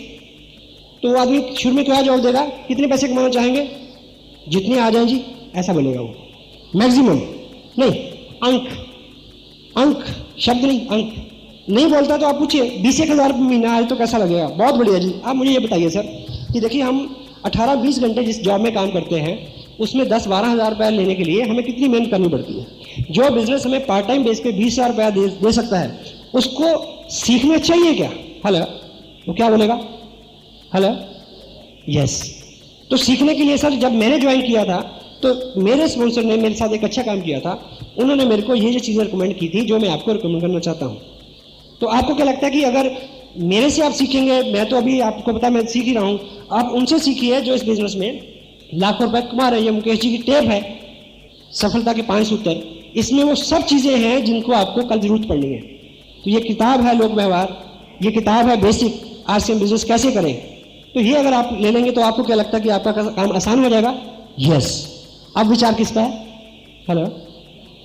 तो वो आदमी शुरू में क्या जवाब देगा? कितने पैसे कमाना चाहेंगे? जितने आ जाएं जी, ऐसा बोलेगा वो। मैक्सिमम नहीं, अंक शब्द नहीं, अंक नहीं बोलता तो आप पूछिए 20-1 हज़ार महीना आए तो कैसा लगेगा? बहुत बढ़िया जी। आप मुझे ये बताइए सर कि देखिए हम 18-20 घंटे जिस जॉब में काम करते हैं उसमें 10-12 हज़ार रुपये लेने के लिए हमें कितनी मेहनत करनी पड़ती है। जो बिजनेस हमें पार्ट टाइम बेस पे 20 हज़ार रुपया दे सकता है, उसको सीखना चाहिए क्या? हेलो, वो क्या बोलेगा? Hello, yes. तो सीखने के लिए सर जब मैंने ज्वाइन किया था तो मेरे स्पॉन्सर ने मेरे साथ एक अच्छा काम किया था। उन्होंने मेरे को ये जो चीज़ें रिकमेंड की थी जो मैं आपको रिकमेंड करना चाहता हूँ। तो आपको क्या लगता है कि अगर मेरे से आप सीखेंगे, मैं तो अभी आपको पता मैं सीख ही रहा हूँ, आप उनसे सीखिए जो इस बिजनेस में लाखों रुपए कमा रहे हैं। मुकेश जी की टेप है सफलता के 5 सूत्र, इसमें वो सब चीज़ें हैं जिनको आपको कल जरूरत पड़नी है। तो ये किताब है लोक व्यवहार, ये किताब है बेसिक आरसीएम बिजनेस कैसे करें। तो ये अगर आप ले लेंगे तो आपको क्या लगता है कि आपका काम आसान हो जाएगा? यस। अब विचार किसका है? हेलो,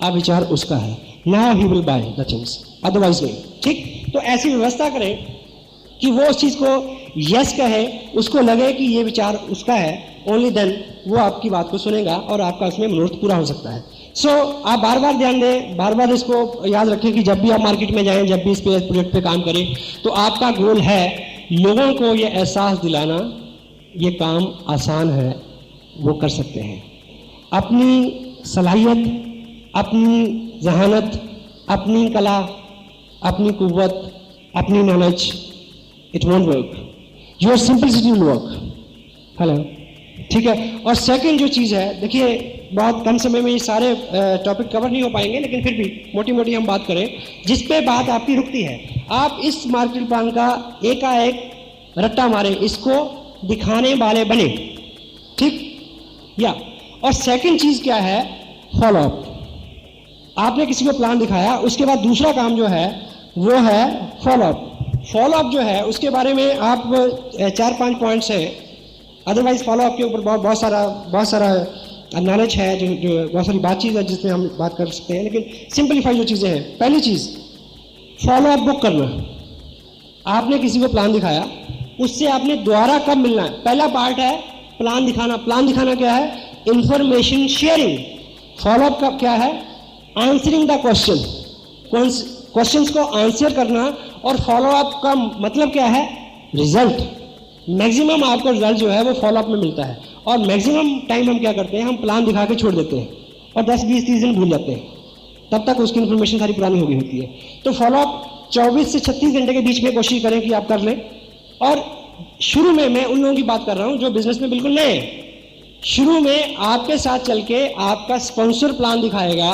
अब विचार उसका है। Now he will by the things, otherwise नहीं। ठीक, तो ऐसी व्यवस्था करें कि वो उस चीज़ को यस कहे, उसको लगे कि ये विचार उसका है, ओनली देन वो आपकी बात को सुनेगा और आपका उसमें मनोरथ पूरा हो सकता है। सो आप बार बार ध्यान दें, बार बार इसको याद रखें कि जब भी आप मार्केट में जाएं, जब भी इस प्रोजेक्ट पे काम करें, तो आपका गोल है लोगों को ये एहसास दिलाना ये काम आसान है, वो कर सकते हैं। अपनी सलाहियत, अपनी जहानत, अपनी कला, अपनी कुव्वत, अपनी knowledge, it won't work, your simplicity will work. Hello, ठीक है। और सेकंड जो चीज़ है, देखिए बहुत कम समय में ये सारे टॉपिक कवर नहीं हो पाएंगे, लेकिन फिर भी मोटी मोटी हम बात करें जिस पे बात आपकी रुकती है। आप इस मार्केट प्लान का एकाएक रट्टा मारे, इसको दिखाने वाले बने, ठीक या। और सेकंड चीज़ क्या है? Follow up. आपने किसी को प्लान दिखाया, उसके बाद दूसरा काम जो है वो है फॉलो अप। फॉलो अप जो है उसके बारे में आप 4-5 पॉइंट्स हैं, अदरवाइज फॉलो अप के ऊपर बहुत सारा नॉलेज है, जो बहुत सारी बातचीत है जिसमें हम बात कर सकते हैं, लेकिन सिंपलीफाई जो चीज़ें हैं। पहली चीज़, फॉलो अप बुक करना। आपने किसी को प्लान दिखाया, उससे आपने दोबारा कब मिलना है? पहला पार्ट है प्लान दिखाना। प्लान दिखाना क्या है? Information sharing. फॉलो अप का क्या है? आंसरिंग द क्वेश्चन, क्वेश्चंस को आंसर करना। और फॉलो अप का मतलब क्या है? रिजल्ट। मैक्सिमम आपको रिजल्ट जो है वो फॉलो अप में मिलता है, और मैक्सिमम टाइम हम क्या करते हैं, हम प्लान दिखा के छोड़ देते हैं और 10-20-30 दिन भूल जाते हैं, तब तक उसकी इन्फॉर्मेशन सारी पुरानी हो गई होती है। तो फॉलो अप 24 से 36 घंटे के बीच में कोशिश करें कि आप कर लें। और शुरू में मैं उन लोगों की बात कर रहा हूं जो बिजनेस में बिल्कुल नए हैं। शुरू में आपके साथ चल के आपका स्पॉन्सर प्लान दिखाएगा,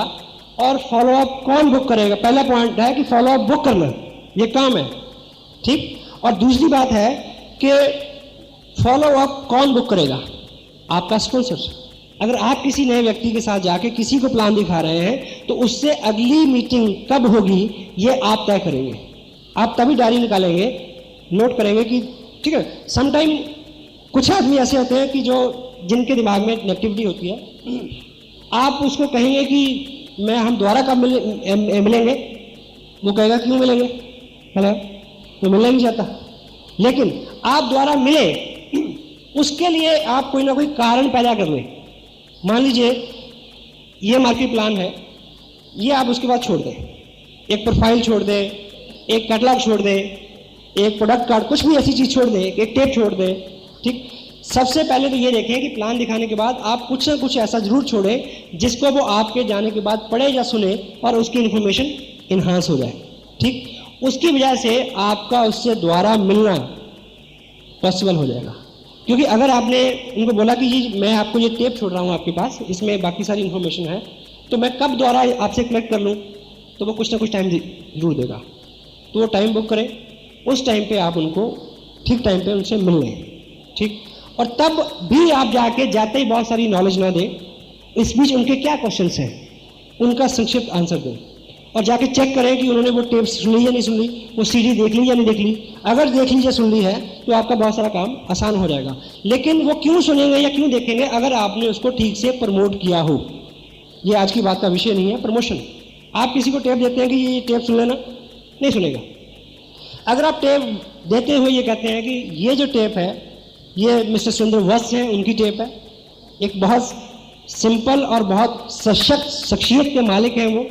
और फॉलोअप कौन बुक करेगा। पहला पॉइंट है कि फॉलोअप बुक करना, ये काम है, ठीक। और दूसरी बात है कि फॉलोअप कौन बुक करेगा, आपका स्पॉन्सर। अगर आप किसी नए व्यक्ति के साथ जाके किसी को प्लान दिखा रहे हैं तो उससे अगली मीटिंग कब होगी ये आप तय करेंगे। आप तभी डायरी निकालेंगे, नोट करेंगे कि ठीक है। समटाइम कुछ आदमी ऐसे होते हैं कि जो जिनके दिमाग में नेगेटिविटी होती है, आप उसको कहेंगे कि हम दोबारा कब मिलेंगे, वो कहेगा क्यों मिलेंगे, है ना, तो मिलना नहीं चाहता। लेकिन आप दोबारा मिले, उसके लिए आप कोई ना कोई कारण पैदा कर लें। मान लीजिए ये मार्केट प्लान है, ये आप उसके बाद छोड़ दें, एक प्रोफाइल छोड़ दें, एक कैटलॉग छोड़ दें, एक प्रोडक्ट कार्ड, कुछ भी ऐसी चीज़ छोड़ दें, एक टेप छोड़ दें, ठीक। सबसे पहले तो ये देखें कि प्लान दिखाने के बाद आप कुछ ना कुछ ऐसा जरूर छोड़ें जिसको वो आपके जाने के बाद पढ़े या सुने और उसकी इन्फॉर्मेशन इन्हांस हो जाए, ठीक। उसकी वजह से आपका उससे दोबारा मिलना पॉसिबल हो जाएगा। क्योंकि अगर आपने उनको बोला कि जी मैं आपको ये टेप छोड़ रहा हूँ आपके पास, इसमें बाकी सारी इन्फॉर्मेशन है, तो मैं कब दोबारा आपसे कलेक्ट कर लूँ, तो वो कुछ ना कुछ टाइम जरूर देगा। तो वो टाइम बुक करें, उस टाइम पे आप उनको ठीक टाइम पे उनसे मिल लें, ठीक। और तब भी आप जाते ही बहुत सारी नॉलेज ना दें, इस बीच उनके क्या क्वेश्चंस हैं उनका संक्षिप्त आंसर दें, और जाके चेक करें कि उन्होंने वो टेप सुन ली या नहीं सुन ली, वो सीडी देख ली या नहीं देख ली। अगर देख ली या सुन ली है तो आपका बहुत सारा काम आसान हो जाएगा। लेकिन वो क्यों सुनेंगे या क्यों देखेंगे, अगर आपने उसको ठीक से प्रमोट किया हो। ये आज की बात का विषय नहीं है, प्रमोशन। आप किसी को टेप देते हैं कि ये टेप सुन लेना, नहीं सुनेगा। अगर आप टेप देते हुए ये कहते हैं कि ये जो टेप है ये मिस्टर सुंदर वत्स हैं, उनकी टेप है, एक बहुत सिंपल और बहुत सशक्त शख्सियत के मालिक हैं, वो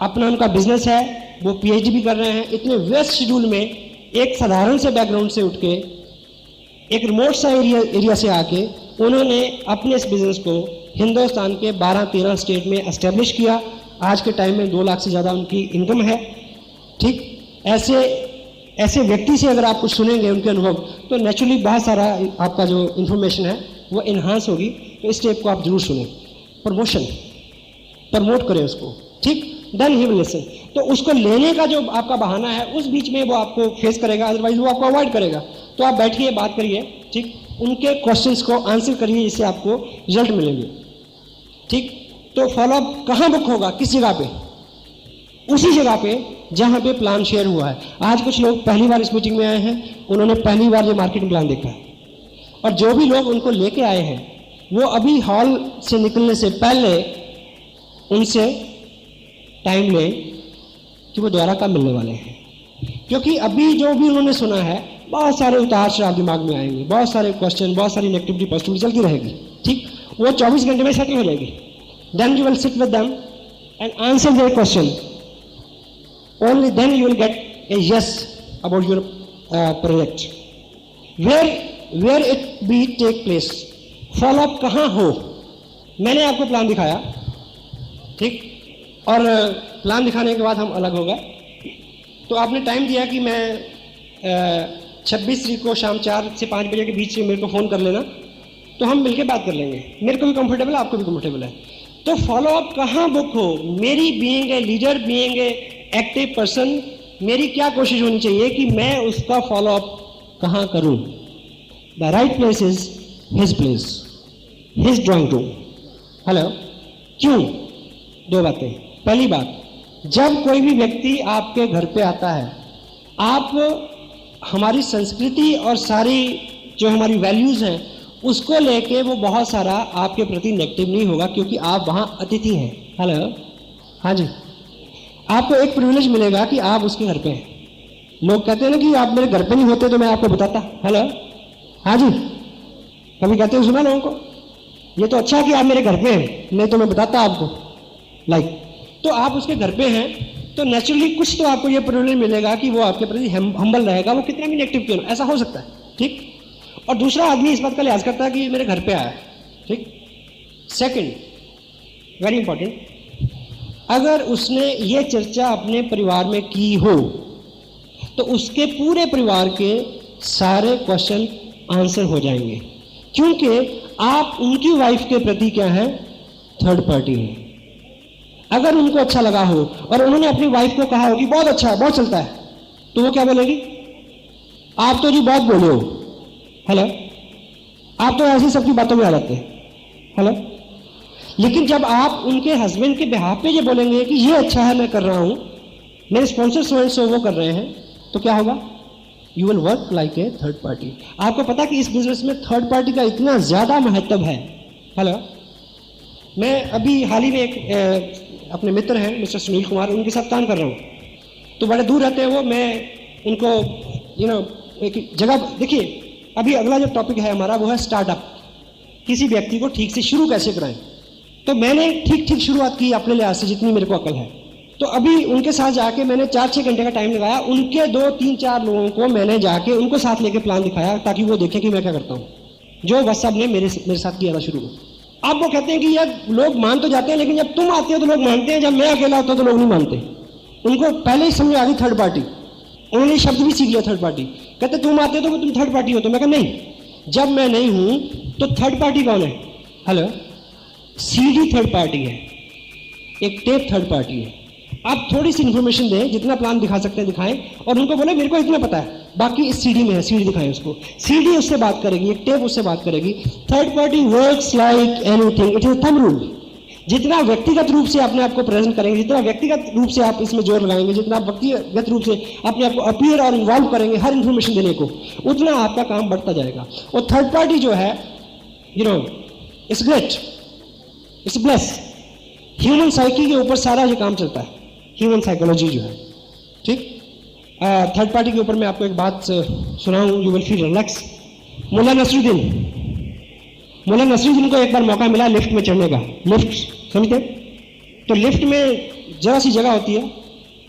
अपना उनका बिजनेस है, वो पीएचडी भी कर रहे हैं, इतने व्यस्त शेड्यूल में एक साधारण से बैकग्राउंड से उठ के एक रिमोट सा एरिया से आके उन्होंने अपने इस बिजनेस को हिंदुस्तान के 12-13 स्टेट में एस्टेब्लिश किया। आज के टाइम में 2 लाख से ज़्यादा उनकी इनकम है, ठीक। ऐसे व्यक्ति से अगर आप कुछ सुनेंगे उनके अनुभव, तो नेचुरली बहुत सारा आपका जो इन्फॉर्मेशन है वो इन्हांस होगी। तो इस टेप को आप जरूर सुनें, प्रमोट करें उसको, ठीक। Then he will listen. तो उसको लेने का जो आपका बहाना है उस बीच में वो आपको फेस करेगा, अदरवाइज वो आपको अवॉइड करेगा। तो आप बैठिए, बात करिए, ठीक। उनके क्वेश्चंस को आंसर करिए, जिससे आपको रिजल्ट मिलेंगे, ठीक। तो फॉलोअप कहाँ बुक होगा, किस जगह पे, उसी जगह पे जहाँ पे प्लान शेयर हुआ है। आज कुछ लोग पहली बार इस मीटिंग में आए हैं, उन्होंने पहली बार ये मार्केटिंग प्लान देखा है, और जो भी लोग उनको लेके आए हैं वो अभी हॉल से निकलने से पहले उनसे टाइम लें कि वो दोबारा कब मिलने वाले हैं। क्योंकि अभी जो भी उन्होंने सुना है बहुत सारे उतार चढ़ाव दिमाग में आएंगे, बहुत सारे क्वेश्चन, बहुत सारी नेगेटिविटी पॉजिटिविटी चलती रहेगी, ठीक। वो 24 घंटे में सेटल हो जाएगी। Then you will sit with them and answer their question, only then you will get a yes about your project. Where it be take place, follow up कहाँ हो। मैंने आपको प्लान दिखाया, ठीक, और प्लान दिखाने के बाद हम अलग हो गए। तो आपने टाइम दिया कि मैं 26 तारीख को शाम 4 से 5 बजे के बीच में मेरे को फ़ोन कर लेना, तो हम मिलकर बात कर लेंगे। मेरे को भी कंफर्टेबल है, आपको भी कंफर्टेबल है। तो फॉलोअप कहाँ बुक हो, मेरी being a leader, being a active person, मेरी क्या कोशिश होनी चाहिए कि मैं उसका फॉलोअप कहाँ करूँ। The right place is his place, his drawing room. Hello, क्यों? 2 बातें। पहली बात, जब कोई भी व्यक्ति आपके घर पे आता है, आप हमारी संस्कृति और सारी जो हमारी वैल्यूज़ हैं उसको लेके वो बहुत सारा आपके प्रति नेगेटिव नहीं होगा, क्योंकि आप वहाँ अतिथि हैं। हेलो, हाँ जी, आपको एक प्रिविलेज मिलेगा कि आप उसके घर पे हैं। लोग कहते हैं ना कि आप मेरे घर पे नहीं होते तो मैं आपको बताता। हेलो, हाँ जी, कभी कहते हो, सुना लोगों को, ये तो अच्छा कि आप मेरे घर पे हैं, नहीं तो मैं बताता आपको। तो आप उसके घर पे हैं तो नेचुरली कुछ तो आपको ये प्रिविलेज मिलेगा कि वो आपके प्रति हम्बल रहेगा, वो कितना भी नेगेटिव क्यों ना, ऐसा हो सकता है, ठीक। और दूसरा आदमी इस बात का लिहाज करता है कि मेरे घर पे आया है, ठीक। सेकंड, वेरी इंपॉर्टेंट, अगर उसने ये चर्चा अपने परिवार में की हो तो उसके पूरे परिवार के सारे क्वेश्चन आंसर हो जाएंगे, क्योंकि आप उनकी वाइफ के प्रति क्या है, थर्ड पार्टी हैं। अगर उनको अच्छा लगा हो और उन्होंने अपनी वाइफ को कहा हो कि बहुत अच्छा है, बहुत चलता है, तो वो क्या बोलेगी? आप तो जी बहुत बोले हो, हेलो, आप तो ऐसी सबकी बातों में आ जाते हैं, हेलो। लेकिन जब आप उनके हस्बैंड के बिहाफ पे ये बोलेंगे कि ये अच्छा है, मैं कर रहा हूं, मेरे स्पॉन्सर सो वो कर रहे हैं, तो क्या होगा? You will work like a third party. आपको पता कि इस बिजनेस में थर्ड पार्टी का इतना ज्यादा महत्व है, हेलो। मैं अभी हाल ही में एक अपने मित्र हैं मिस्टर सुनील कुमार, उनके साथ काम कर रहा हूँ, तो बड़े दूर रहते हैं वो। मैं उनको एक जगह, देखिए अभी अगला जो टॉपिक है हमारा वो है स्टार्टअप, किसी व्यक्ति को ठीक से शुरू कैसे कराएं। तो मैंने ठीक शुरुआत की अपने लिहाज से जितनी मेरे को अकल है। तो अभी उनके साथ जाके मैंने 4-6 घंटे का टाइम लगाया, उनके 2-3-4 लोगों को मैंने जाके उनको साथ लेके प्लान दिखाया ताकि वो देखें कि मैं क्या करता हूँ, जो बस साहब ने मेरे साथ किया था शुरू में। आप वो कहते हैं कि यार लोग मान तो जाते हैं, लेकिन जब तुम आते हो तो लोग मानते हैं, जब मैं अकेला होता तो लोग नहीं मानते। उनको पहले ही समझ आ गई थर्ड पार्टी, उन्होंने शब्द भी सीख लिया थर्ड पार्टी। कहते तुम आते हो तो तुम थर्ड पार्टी हो, तो मैं कहा नहीं, जब मैं नहीं हूं तो थर्ड पार्टी कौन है? हेलो, सीडी थर्ड पार्टी है, एक टेप थर्ड पार्टी है। आप थोड़ी सी इंफॉर्मेशन दें, जितना प्लान दिखा सकते हैं दिखाएं, और उनको बोले मेरे को इतना पता है, बाकी इस सीडी में है, सीडी दिखाएं उसको। सीडी उससे बात करेगी, एक टेप उससे बात करेगी। Third party works like anything, it is thumb rule. जितना व्यक्तिगत रूप से अपने आप को प्रेजेंट करेंगे, जितना व्यक्तिगत रूप से आप इसमें जोर लगाएंगे, जितना व्यक्तिगत रूप से अपने आप को अपीयर और इन्वॉल्व करेंगे हर इंफॉर्मेशन देने को, उतना आपका काम बढ़ता जाएगा। और थर्ड पार्टी जो है, it's great, it's bless. Human psyche के ऊपर सारा ये काम चलता है, ह्यूमन साइकोलॉजी जो है, ठीक। थर्ड पार्टी के ऊपर मैं आपको एक बात सुनाऊं, you will feel relax. Mulla Nasruddin को एक बार मौका मिला लिफ्ट में चढ़ने का। लिफ्ट समझते? तो लिफ्ट में जरा सी जगह होती है,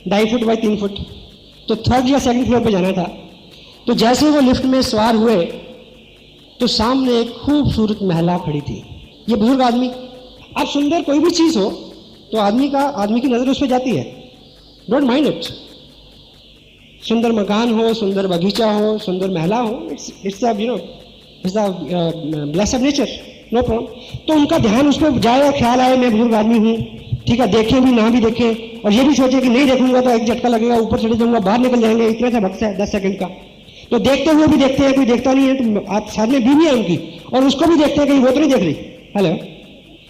2.5 फुट बाई 3 फुट, तो थर्ड या सेकंड फ्लोर पे जाना था। तो जैसे वो लिफ्ट में सवार हुए तो सामने एक खूबसूरत महिला खड़ी थी। ये बुजुर्ग आदमी, अब सुंदर कोई भी चीज हो तो आदमी की नजर उस पर जाती है, डोंट माइंड इट। सुंदर मकान हो, सुंदर बगीचा हो, सुंदर महिला हो, it's bless of nature, no problem. तो उनका ध्यान उस पर जाए, ख्याल आए मैं बुजुर्ग आदमी हूँ, ठीक है, देखें भी ना भी देखें, और ये भी सोचे कि नहीं देखूंगा तो एक झटका लगेगा, ऊपर चढ़े जाऊंगा, बाहर निकल जाएंगे, इतना सा वक्त है 10 सेकंड का। तो देखते हुए भी देखते हैं, कोई देखता नहीं है, तो आप साथ में बीवी है उनकी, और उसको भी देखते हैं, कहीं वो तो नहीं देख रही, हेलो।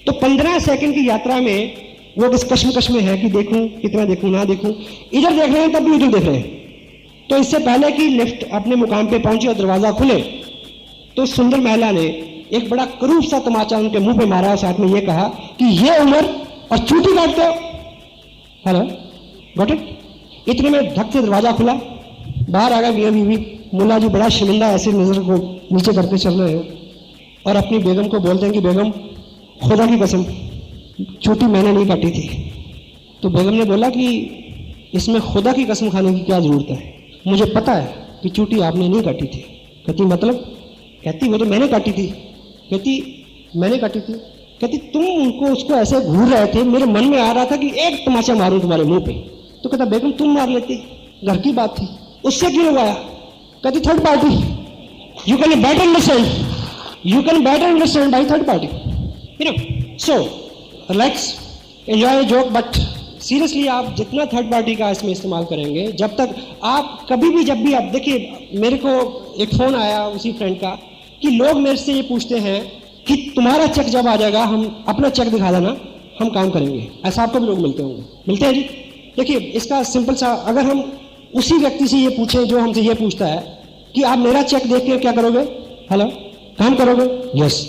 तो 15 सेकंड की यात्रा में वो किस कश्मकश में है कि देखूं, कितना देखूं, ना देखूं, इधर देख रहे हैं तब भी उधर देख रहे हैं। तो इससे पहले कि लिफ्ट अपने मुकाम पे पहुंचे और दरवाजा खुले, तो सुंदर महिला ने एक बड़ा करूब सा तमाचा उनके मुंह पे मारा और साथ में ये कहा कि ये उम्र और चूटी काटते हो, हेलो, गॉट इट। इतने में धक से दरवाजा खुला, बाहर आ गए मियां बीवी। मुल्ला जी बड़ा शर्मिंदा ऐसे नजर को नीचे करते चल रहे हैं और अपनी बेगम को बोलते हैं कि बेगम खुदा की कसम चूटी मैंने नहीं काटी थी। तो बेगम ने बोला कि इसमें खुदा की कसम खाने की क्या जरूरत है, मुझे पता है कि चूटी आपने नहीं काटी थी। कहती मतलब? कहती वो तो मैंने काटी थी। कहती मैंने काटी थी? कहती तुम उनको उसको ऐसे घूर रहे थे, मेरे मन में आ रहा था कि एक तमाचा मारूं तुम्हारे मुंह पे। तो कहता बेगम तुम मार लेती, घर की बात थी, उससे क्यों लगाया? कहती third party, you can better understand, you can better understand by third party, you know. So relax, enjoy joke, but seriously आप जितना थर्ड पार्टी का इसमें इस्तेमाल करेंगे, जब तक आप कभी भी जब भी आप देखिए, मेरे को एक फोन आया उसी फ्रेंड का कि लोग मेरे से ये पूछते हैं कि तुम्हारा चेक जब आ जाएगा हम अपना चेक दिखा देना, हम काम करेंगे। ऐसा आपको भी लोग मिलते होंगे, मिलते हैं जी। देखिए इसका सिंपल सा, अगर हम उसी व्यक्ति से ये पूछें जो हमसे ये पूछता है कि आप मेरा चेक देख के क्या करोगे, हेलो, काम करोगे, यस।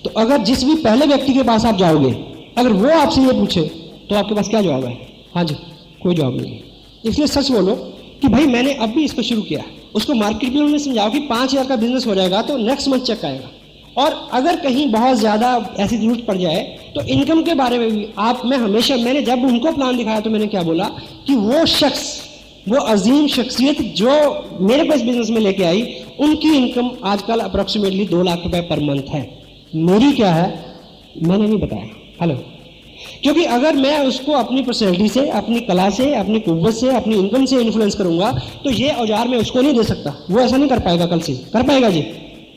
तो अगर जिस भी पहले व्यक्ति के पास आप जाओगे, अगर वो आपसे ये पूछे तो आपके पास क्या जवाब है? हाँ जी, कोई जवाब नहीं है। इसलिए सच बोलो कि भाई मैंने अब भी इसको शुरू किया। उसको मार्केट में समझाओ कि 5,000 का बिजनेस हो जाएगा तो नेक्स्ट मंथ चेक आएगा। और अगर कहीं बहुत ज़्यादा ऐसी जरूरत पड़ जाए तो इनकम के बारे में भी मैंने जब उनको प्लान दिखाया तो मैंने क्या बोला कि वो शख्स, वो अजीम शख्सियत जो मेरे पास बिजनेस में लेके आई, उनकी इनकम आजकल अप्रोक्सीमेटली 2 लाख रुपए पर मंथ है। मेरी क्या है मैंने नहीं बताया, हेलो। क्योंकि अगर मैं उसको अपनी पर्सनैलिटी से, अपनी कला से, अपनी कुव्वत से, अपनी इनकम से इन्फ्लुएंस करूंगा तो ये औजार मैं उसको नहीं दे सकता, वो ऐसा नहीं कर पाएगा, कल से कर पाएगा जी,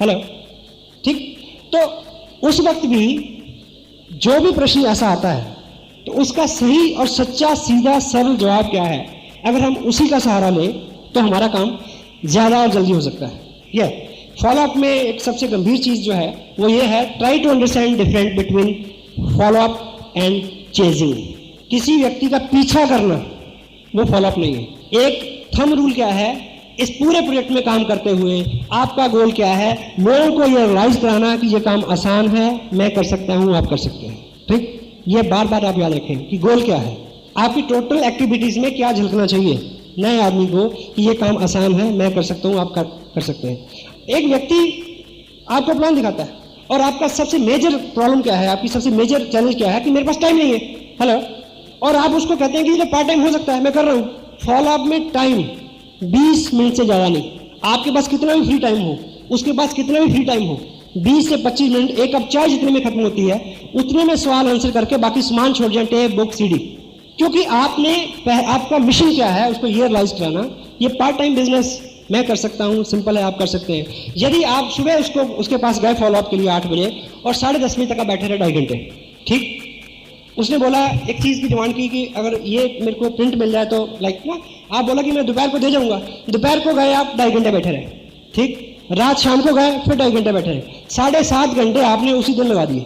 हेलो, ठीक। तो उस वक्त भी जो भी प्रश्न ऐसा आता है तो उसका सही और सच्चा सीधा सरल जवाब क्या है? अगर हम उसी का सहारा लें तो हमारा काम ज़्यादा और जल्दी हो सकता है। यह फॉलोअप में एक सबसे गंभीर चीज़ जो है वो ये है, try to understand difference between follow up and chasing. किसी व्यक्ति का पीछा करना वो फॉलोअप नहीं है। एक थंब रूल क्या है, इस पूरे प्रोजेक्ट में काम करते हुए आपका गोल क्या है? लोगों को ये रियलाइज कराना कि ये काम आसान है, मैं कर सकता हूँ, आप कर सकते हैं। ठीक, ये बार बार आप याद रखें कि गोल क्या है, आपकी टोटल एक्टिविटीज में क्या झलकना चाहिए नए आदमी को कि ये काम आसान है, मैं कर सकता हूँ, आप कर सकते हैं। एक व्यक्ति आपको प्लान दिखाता है और आपका सबसे मेजर प्रॉब्लम क्या है, आपकी सबसे मेजर चैलेंज क्या है कि मेरे पास टाइम नहीं है। हेलो, और आप उसको कहते हैं कि ये पार्ट टाइम हो सकता है, मैं कर रहा हूँ। फॉलो अप में टाइम 20 मिनट से ज़्यादा नहीं। आपके पास कितना भी फ्री टाइम हो, उसके पास कितना भी फ्री टाइम हो, 20 से 25 मिनट, एक कप चाय जितने में खत्म होती है उतने में सवाल आंसर करके बाकी सामान छोड़ जाए, टेप, बुक, सीडी। क्योंकि आपका मिशन क्या है उसको ये रियलाइज कराना, ये पार्ट टाइम बिजनेस मैं कर सकता हूँ, सिंपल है, आप कर सकते हैं। यदि आप सुबह उसके पास गए फॉलोअप के लिए 8 बजे और 10:30 बजे तक आप बैठे रहे 2.5 घंटे, ठीक, उसने बोला एक चीज़ की डिमांड की कि अगर ये मेरे को प्रिंट मिल जाए तो लाइक ना, आप बोला कि मैं दोपहर को दे जाऊंगा, दोपहर को गए आप 2.5 घंटे बैठे रहे, ठीक, रात शाम को गए फिर 2.5 घंटे बैठे रहे, 7.5 घंटे आपने उसी दिन लगा दिए।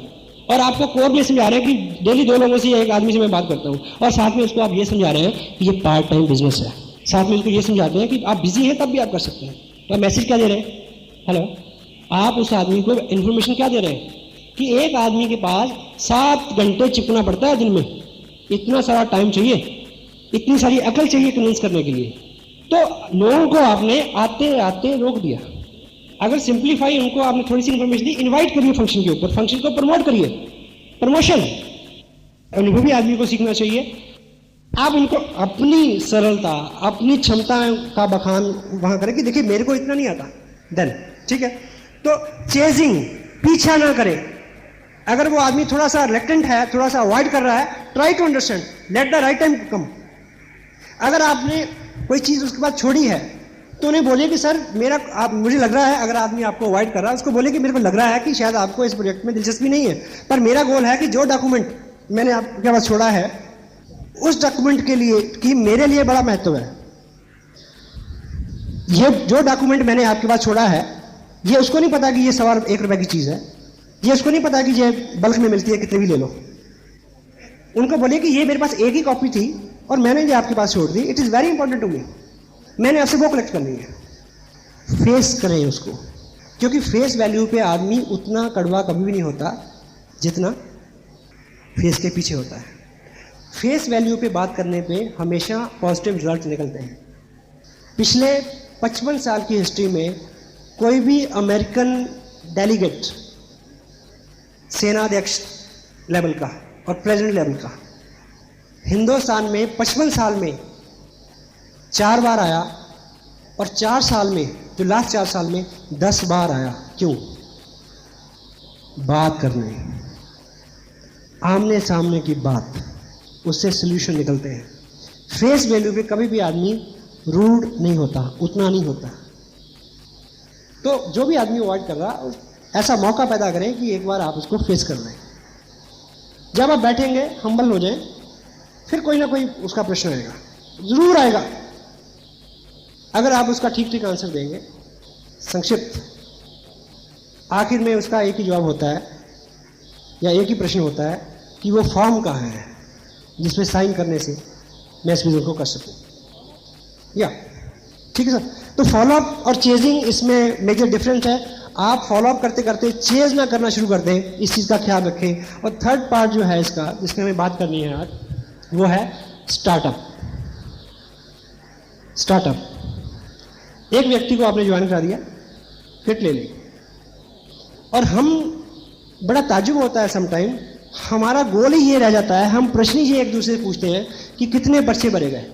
और आपको कोर में समझा रहे हैं कि डेली 2 लोगों से, एक आदमी से मैं बात करता हूँ, और साथ में उसको आप ये समझा रहे हैं कि ये पार्ट टाइम बिजनेस है। साथ में उसको ये समझाते हैं कि आप बिजी हैं तब भी आप कर सकते हैं। तो आप मैसेज क्या दे रहे हैं? हेलो, आप उस आदमी को इन्फॉर्मेशन क्या दे रहे हैं कि एक आदमी के पास 7 घंटे चिपकना पड़ता है दिन में, इतना सारा टाइम चाहिए, इतनी सारी अकल चाहिए कन्विंस करने के लिए। तो लोगों को आपने आते आते रोक दिया। अगर सिंप्लीफाई उनको आपने थोड़ी सी इन्फॉर्मेशन दी, इनवाइट करिए फंक्शन के ऊपर, फंक्शन को प्रमोट करिए, प्रमोशन। अनुभवी आदमी को सीखना चाहिए, आप उनको अपनी सरलता, अपनी क्षमता का बखान वहां करें कि देखिए मेरे को इतना नहीं आता, देन ठीक है। तो चेजिंग, पीछा ना करें। अगर वो आदमी थोड़ा सा रिलेक्टेंट है, थोड़ा सा अवॉइड कर रहा है, try to understand, let the right time come. अगर आपने कोई चीज उसके बाद छोड़ी है तो उन्हें बोलिए कि सर मुझे लग रहा है, अगर आदमी आपको अवॉइड कर रहा है उसको बोलिए कि मेरे को लग रहा है कि शायद आपको इस प्रोजेक्ट में दिलचस्पी नहीं है, पर मेरा गोल है कि जो डॉक्यूमेंट मैंने आपके पास छोड़ा है उस डॉक्यूमेंट के लिए कि मेरे लिए बड़ा महत्व है। ये जो डॉक्यूमेंट मैंने आपके पास छोड़ा है, ये उसको नहीं पता कि ये 1.25 रुपए की चीज है, ये उसको नहीं पता कि ये बल्क में मिलती है, कितने भी ले लो। उनको बोलिए कि ये मेरे पास एक ही कॉपी थी और मैंने ये आपके पास छोड़ दी, it is very important to me, मैंने आपसे वो कलेक्ट करनी है। फेस करें उसको, क्योंकि फेस वैल्यू पे आदमी उतना कड़वा कभी भी नहीं होता जितना फेस के पीछे होता है। फेस वैल्यू पे बात करने पे हमेशा पॉजिटिव रिजल्ट निकलते हैं। पिछले 55 साल की हिस्ट्री में कोई भी अमेरिकन डेलीगेट, सेनाध्यक्ष लेवल का और प्रेसिडेंट लेवल का, हिंदुस्तान में 55 साल में 4 बार आया और 4 साल में, जो लास्ट 4 साल में 10 बार आया। क्यों? बात करने, आमने सामने की बात, उससे सोल्यूशन निकलते हैं। फेस वैल्यू पे कभी भी आदमी रूड नहीं होता, उतना नहीं होता। तो जो भी आदमी अवॉइड कर रहा, ऐसा मौका पैदा करें कि एक बार आप उसको फेस कर लें। जब आप बैठेंगे हम्बल हो जाएं, फिर कोई ना कोई उसका प्रश्न आएगा, जरूर आएगा। अगर आप उसका ठीक ठीक आंसर देंगे, संक्षिप्त, आखिर में उसका एक ही जवाब होता है या एक ही प्रश्न होता है कि वो फॉर्म कहाँ है जिसमें साइन करने से मैं इस बिजनेस को कर सकूं, या ठीक है सर। तो फॉलोअप और चेजिंग, इसमें मेजर डिफरेंस है। आप फॉलोअप करते करते चेज ना करना शुरू कर दें, इस चीज़ का ख्याल रखें। और थर्ड पार्ट जो है इसका, जिसमें हमें बात करनी है आज, वो है स्टार्टअप। स्टार्टअप, एक व्यक्ति को आपने ज्वाइन करा दिया, किट ले ली, और हम बड़ा ताज्जुब होता है समटाइम, हमारा गोल ही ये रह जाता है, हम प्रश्न ही एक दूसरे से पूछते हैं कि कितने पर्चे भरे गए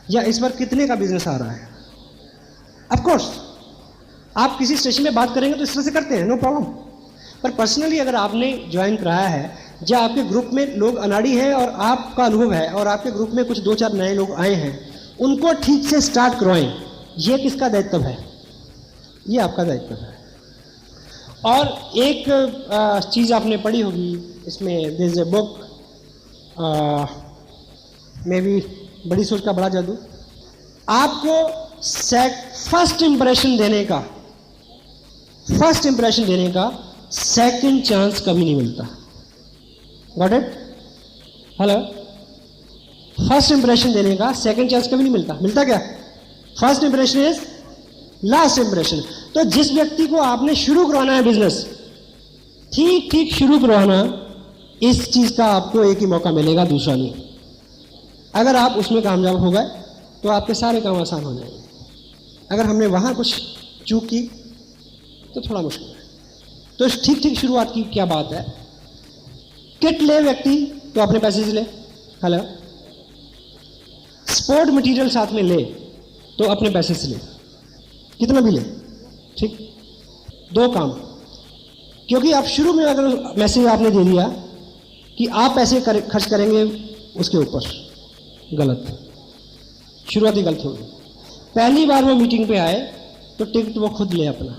या इस बार कितने का बिजनेस आ रहा है। ऑफ कोर्स आप किसी स्टेशन में बात करेंगे तो इस तरह से करते हैं, नो प्रॉब्लम। पर पर्सनली अगर आपने ज्वाइन कराया है, या आपके ग्रुप में लोग अनाड़ी हैं और आपका अनुभव है, और आपके ग्रुप में कुछ 2-4 नए लोग आए हैं, उनको ठीक से स्टार्ट करवाएं। ये किसका दायित्व है? ये आपका दायित्व है। और एक चीज़ आपने पढ़ी होगी इसमें, this a book may be बड़ी सोच का बड़ा जादू। आपको फर्स्ट इंप्रेशन देने का सेकंड चांस कभी नहीं मिलता। Got it? Hello? First impression देने का सेकंड चांस कभी नहीं मिलता। मिलता क्या? First impression is last impression. तो जिस व्यक्ति को आपने शुरू करवाना है बिजनेस, ठीक शुरू करवाना, इस चीज का आपको एक ही मौका मिलेगा, दूसरा नहीं। अगर आप उसमें कामयाब हो गए तो आपके सारे काम आसान हो जाएंगे। अगर हमने वहां कुछ चूक की तो थोड़ा मुश्किल है। तो ठीक शुरुआत की क्या बात है? किट ले व्यक्ति तो अपने पैसे से ले। हेलो? स्पोर्ट मटेरियल साथ में ले तो अपने पैसे से ले, कितना भी ले। ठीक, दो काम। क्योंकि आप शुरू में अगर मैसेज आपने दे दिया कि आप पैसे खर्च करेंगे उसके ऊपर, गलत, शुरुआत ही गलत होगी। पहली बार वो मीटिंग पे आए तो टिकट वो खुद ले अपना।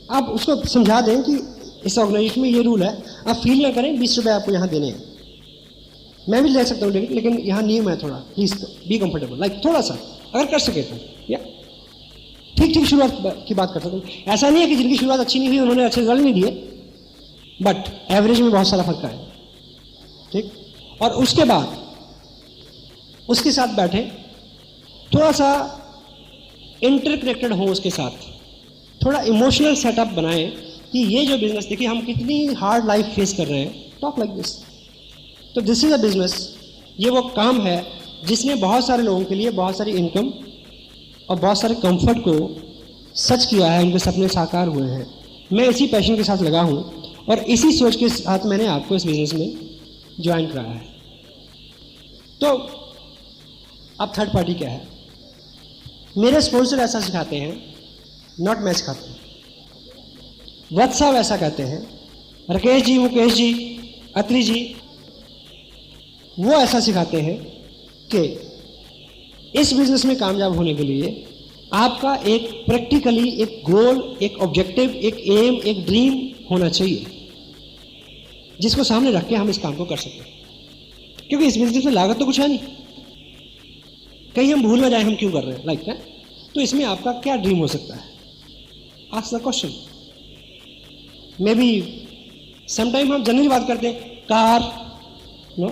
आप उसको समझा दें कि इस ऑर्गेनाइजेशन में ये रूल है, आप फील ना करें 20 रुपये आपको यहाँ देने हैं। मैं भी ले सकता हूँ टिकट, लेकिन यहाँ नियम है थोड़ा, प्लीज बी कंफर्टेबल, लाइक थोड़ा सा अगर कर सके तो। या ठीक शुरुआत की बात कर सकते हैं। ऐसा नहीं है कि जिनकी शुरुआत अच्छी नहीं हुई उन्होंने अच्छे रिजल्ट नहीं दिए, बट एवरेज में बहुत सारा फर्क है। ठीक, और उसके बाद उसके साथ बैठे, थोड़ा सा इंटरकनेक्टेड हो उसके साथ, थोड़ा इमोशनल सेटअप बनाएं कि ये जो बिजनेस, देखिए हम कितनी हार्ड लाइफ फेस कर रहे हैं, टॉक लाइक दिस। तो दिस इज अ बिजनेस, ये वो काम है जिसने बहुत सारे लोगों के लिए बहुत सारी इनकम और बहुत सारे कंफर्ट को सच किया है, उनके सपने साकार हुए हैं। मैं इसी पैशन के साथ लगा हूँ और इसी सोच के साथ मैंने आपको इस बिजनेस में ज्वाइन कराया है। तो अब थर्ड पार्टी क्या है? मेरे स्पॉन्सर ऐसा सिखाते हैं, नॉट मैं सिखाता हूं। वत्स साहब ऐसा कहते हैं, राकेश जी, मुकेश जी, अत्री जी, वो ऐसा सिखाते हैं कि इस बिजनेस में कामयाब होने के लिए आपका एक प्रैक्टिकली एक गोल, एक ऑब्जेक्टिव, एक एम, एक ड्रीम होना चाहिए, जिसको सामने रख के हम इस काम को कर सकते हैं। क्योंकि इस बिजनेस में लागत तो कुछ है नहीं, कहीं हम भूल ना जाए हम क्यों कर रहे हैं, लाइक है। तो इसमें आपका क्या ड्रीम हो सकता है? Ask the question. Maybe sometime हम जनरली बात करते हैं, car, no,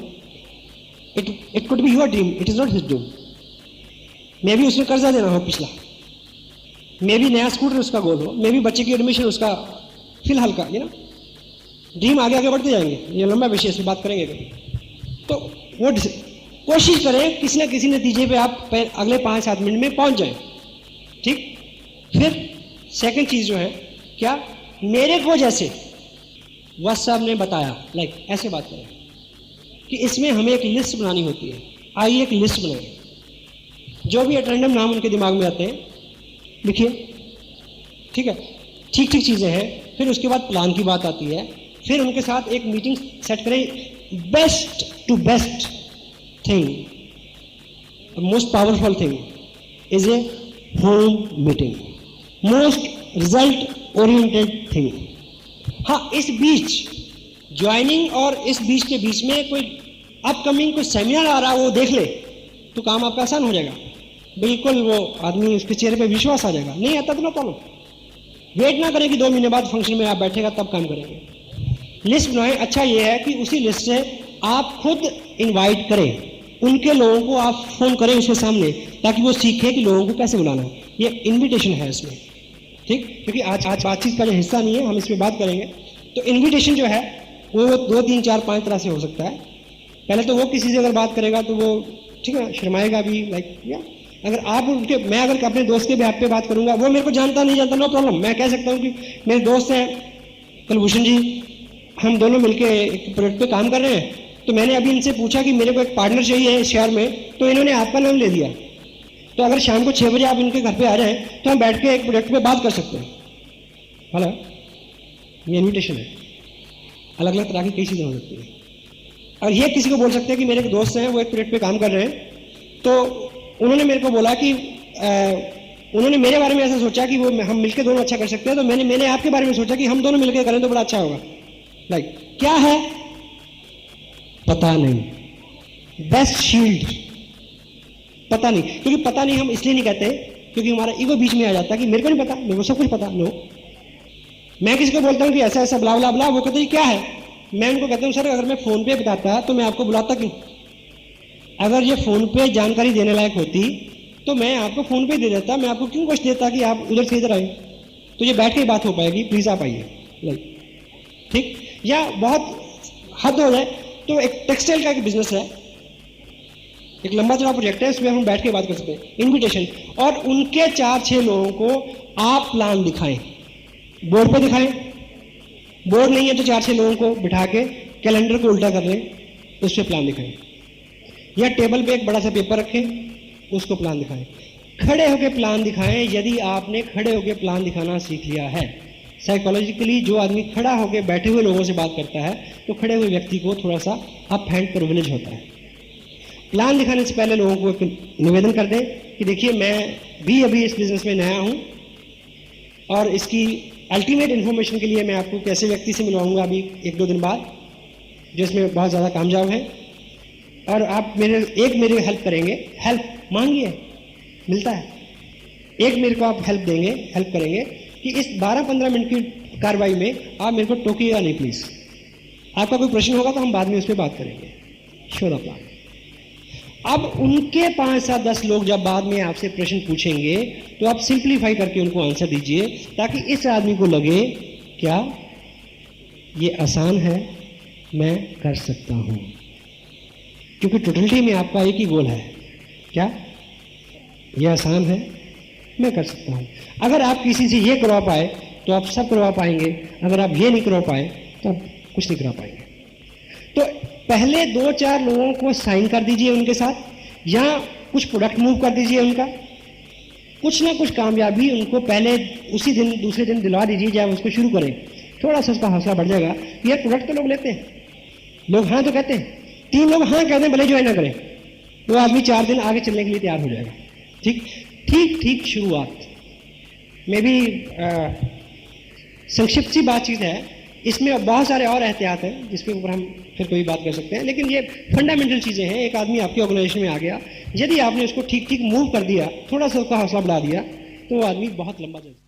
it could be your dream, it is not his dream. Maybe उसने कर्जा देना हो पिछला, मे बी नया स्कूटर उसका गोल हो, मे बी बच्चे की एडमिशन उसका फिलहाल का, ना ड्रीम आगे आगे बढ़ते जाएंगे, ये लंबा विषय, इसमें बात करेंगे कभी। तो वो कोशिश करें किसी ना किसी नतीजे पे आप अगले 5-7 मिनट में पहुंच जाएं। ठीक, फिर सेकंड चीज जो है क्या, मेरे को जैसे वत्स साहब ने बताया, लाइक ऐसे बात करें कि इसमें हमें एक लिस्ट बनानी होती है। आइए एक लिस्ट बनाएं, जो भी रैंडम नाम उनके दिमाग में आते हैं लिखिए। ठीक है, ठीक चीजें हैं। फिर उसके बाद प्लान की बात आती है, फिर उनके साथ एक मीटिंग सेट करें। Best to best thing, most powerful thing is a home meeting, most result oriented thing. हाँ, इस बीच ज्वाइनिंग और इस बीच के बीच में कोई अपकमिंग कोई सेमिनार आ रहा है वो देख ले तो काम आपका आसान हो जाएगा। बिल्कुल वो आदमी, उसके चेहरे पे विश्वास आ जाएगा। नहीं आता तो ना प्रॉब्लम, वेट ना करें कि 2 महीने बाद फंक्शन में आप बैठेगा तब काम करेंगे। लिस्ट बनाएं। अच्छा ये है कि उसी लिस्ट से आप खुद इनवाइट करें, उनके लोगों को आप फोन करें उसके सामने, ताकि वो सीखे कि लोगों को कैसे बुलाना है। ये इनविटेशन है इसमें, ठीक, क्योंकि आज बातचीत का जो हिस्सा नहीं है, हम इसमें बात करेंगे। तो इनविटेशन जो है वो 2, 3, 4, 5 तरह से हो सकता है। पहले तो वो किसी से अगर बात करेगा तो वो ठीक है शर्माएगा भी, लाइक या अगर आप उनके, मैं अगर अपने दोस्त के बेहाफ पे बात करूंगा, वो मेरे को जानता नहीं जानता, नो प्रॉब्लम। मैं कह सकता हूँ कि मेरे दोस्त हैं कुलभूषण जी, हम दोनों मिलके एक प्रोजेक्ट पे काम कर रहे हैं, तो मैंने अभी इनसे पूछा कि मेरे को एक पार्टनर चाहिए है शहर में, तो इन्होंने आपका नाम ले दिया। तो अगर शाम को 6 बजे आप इनके घर पे आ जाएं तो हम बैठ के एक प्रोजेक्ट पे बात कर सकते हैं। हेलो, ये इन्विटेशन है। अलग अलग तरह की कई चीज़ें हो सकती है। और ये किसी को बोल सकते हैं कि मेरे एक दोस्त हैं, वो एक प्रोजेक्ट पे काम कर रहे हैं, तो उन्होंने मेरे को बोला कि उन्होंने मेरे बारे में ऐसा सोचा कि वो हम मिलकर दोनों अच्छा कर सकते हैं, तो मैंने आपके बारे में सोचा कि हम दोनों मिलकर करें तो बड़ा अच्छा होगा। लाइक क्या है पता नहीं, बेस्ट शील्ड पता नहीं। क्योंकि पता नहीं हम इसलिए नहीं कहते क्योंकि हमारा ईगो बीच में आ जाता है कि मेरे को नहीं पता, मेरे को सब कुछ पता। नो, मैं किसी को बोलता हूं कि ऐसा ऐसा ब्ला ब्ला ब्ला, वो कहते हैं क्या है। मैं उनको कहता हूं सर अगर मैं फोन पे बताता तो मैं आपको बुलाता क्यों? अगर ये फोन पे जानकारी देने लायक होती तो मैं आपको फोन पे दे देता, मैं आपको क्यों कुछ देता कि आप उधर से इधर आए। तो ये बैठ के बात हो पाएगी, प्लीज आप आइए, ठीक। या बहुत हद हो जाए तो एक टेक्सटाइल का एक बिजनेस है, एक लंबा चौड़ा प्रोजेक्ट है, उसमें हम बैठ के बात कर सकते हैं। इन्विटेशन, और उनके 4-6 लोगों को आप प्लान दिखाएं, बोर्ड पे दिखाएं। बोर्ड नहीं है तो 4-6 लोगों को बिठा के कैलेंडर को उल्टा कर लें, उस पर प्लान दिखाएं। या टेबल पे एक बड़ा सा पेपर रखें, उसको प्लान दिखाएं। खड़े होकर प्लान दिखाएं। यदि आपने खड़े होकर प्लान दिखाना सीख लिया है, साइकोलॉजिकली जो आदमी खड़ा होकर बैठे हुए लोगों से बात करता है तो खड़े हुए व्यक्ति को थोड़ा सा अप हैंड प्रिविलेज होता है। प्लान दिखाने से पहले लोगों को एक निवेदन कर दें कि देखिए मैं भी अभी इस बिजनेस में नया हूं और इसकी अल्टीमेट इन्फॉर्मेशन के लिए मैं आपको कैसे व्यक्ति से मिलवाऊंगा अभी 1-2 दिन बाद, जो इसमें बहुत ज़्यादा कामयाब है, और आप मेरे हेल्प करेंगे। हेल्प मांगिए, मिलता है। एक मेरे को आप हेल्प देंगे, हेल्प करेंगे कि इस 12-15 मिनट की कार्रवाई में आप मेरे को टोकिएगा नहीं प्लीज। आपका कोई प्रश्न होगा तो हम बाद में उस पर बात करेंगे। Show the plan. अब उनके 5-7-10 लोग जब बाद में आपसे प्रश्न पूछेंगे तो आप सिंप्लीफाई करके उनको आंसर दीजिए, ताकि इस आदमी को लगे क्या ये आसान है, मैं कर सकता हूं। क्योंकि टोटलिटी में आपका एक ही गोल है, क्या ये आसान है, मैं कर सकता हूं। अगर आप किसी से ये करवा पाए तो आप सब करवा पाएंगे, अगर आप ये नहीं करवा पाए तो आप कुछ नहीं करा पाएंगे। तो पहले 2-4 लोगों को साइन कर दीजिए उनके साथ, या कुछ प्रोडक्ट मूव कर दीजिए उनका, कुछ ना कुछ कामयाबी उनको पहले उसी दिन दूसरे दिन दिलवा दीजिए जब उसको शुरू करें। थोड़ा सा उसका हौसला बढ़ जाएगा। यार प्रोडक्ट तो लोग लेते हैं, लोग हाँ तो कहते हैं, 3 लोग हाँ कहते हैं भले ज्वाइन ना करें, वो आदमी 4 दिन आगे चलने के लिए तैयार हो जाएगा। ठीक शुरुआत में भी संक्षिप्त सी बातचीत है, इसमें बहुत सारे और एहतियात हैं जिसके ऊपर हम फिर कोई बात कर सकते हैं, लेकिन ये फंडामेंटल चीज़ें हैं। एक आदमी आपकी ऑर्गेनाइजेशन में आ गया, यदि आपने उसको ठीक मूव कर दिया, थोड़ा सा उसका हौसला बढ़ा दिया, तो वो आदमी बहुत लंबा चल सकता है।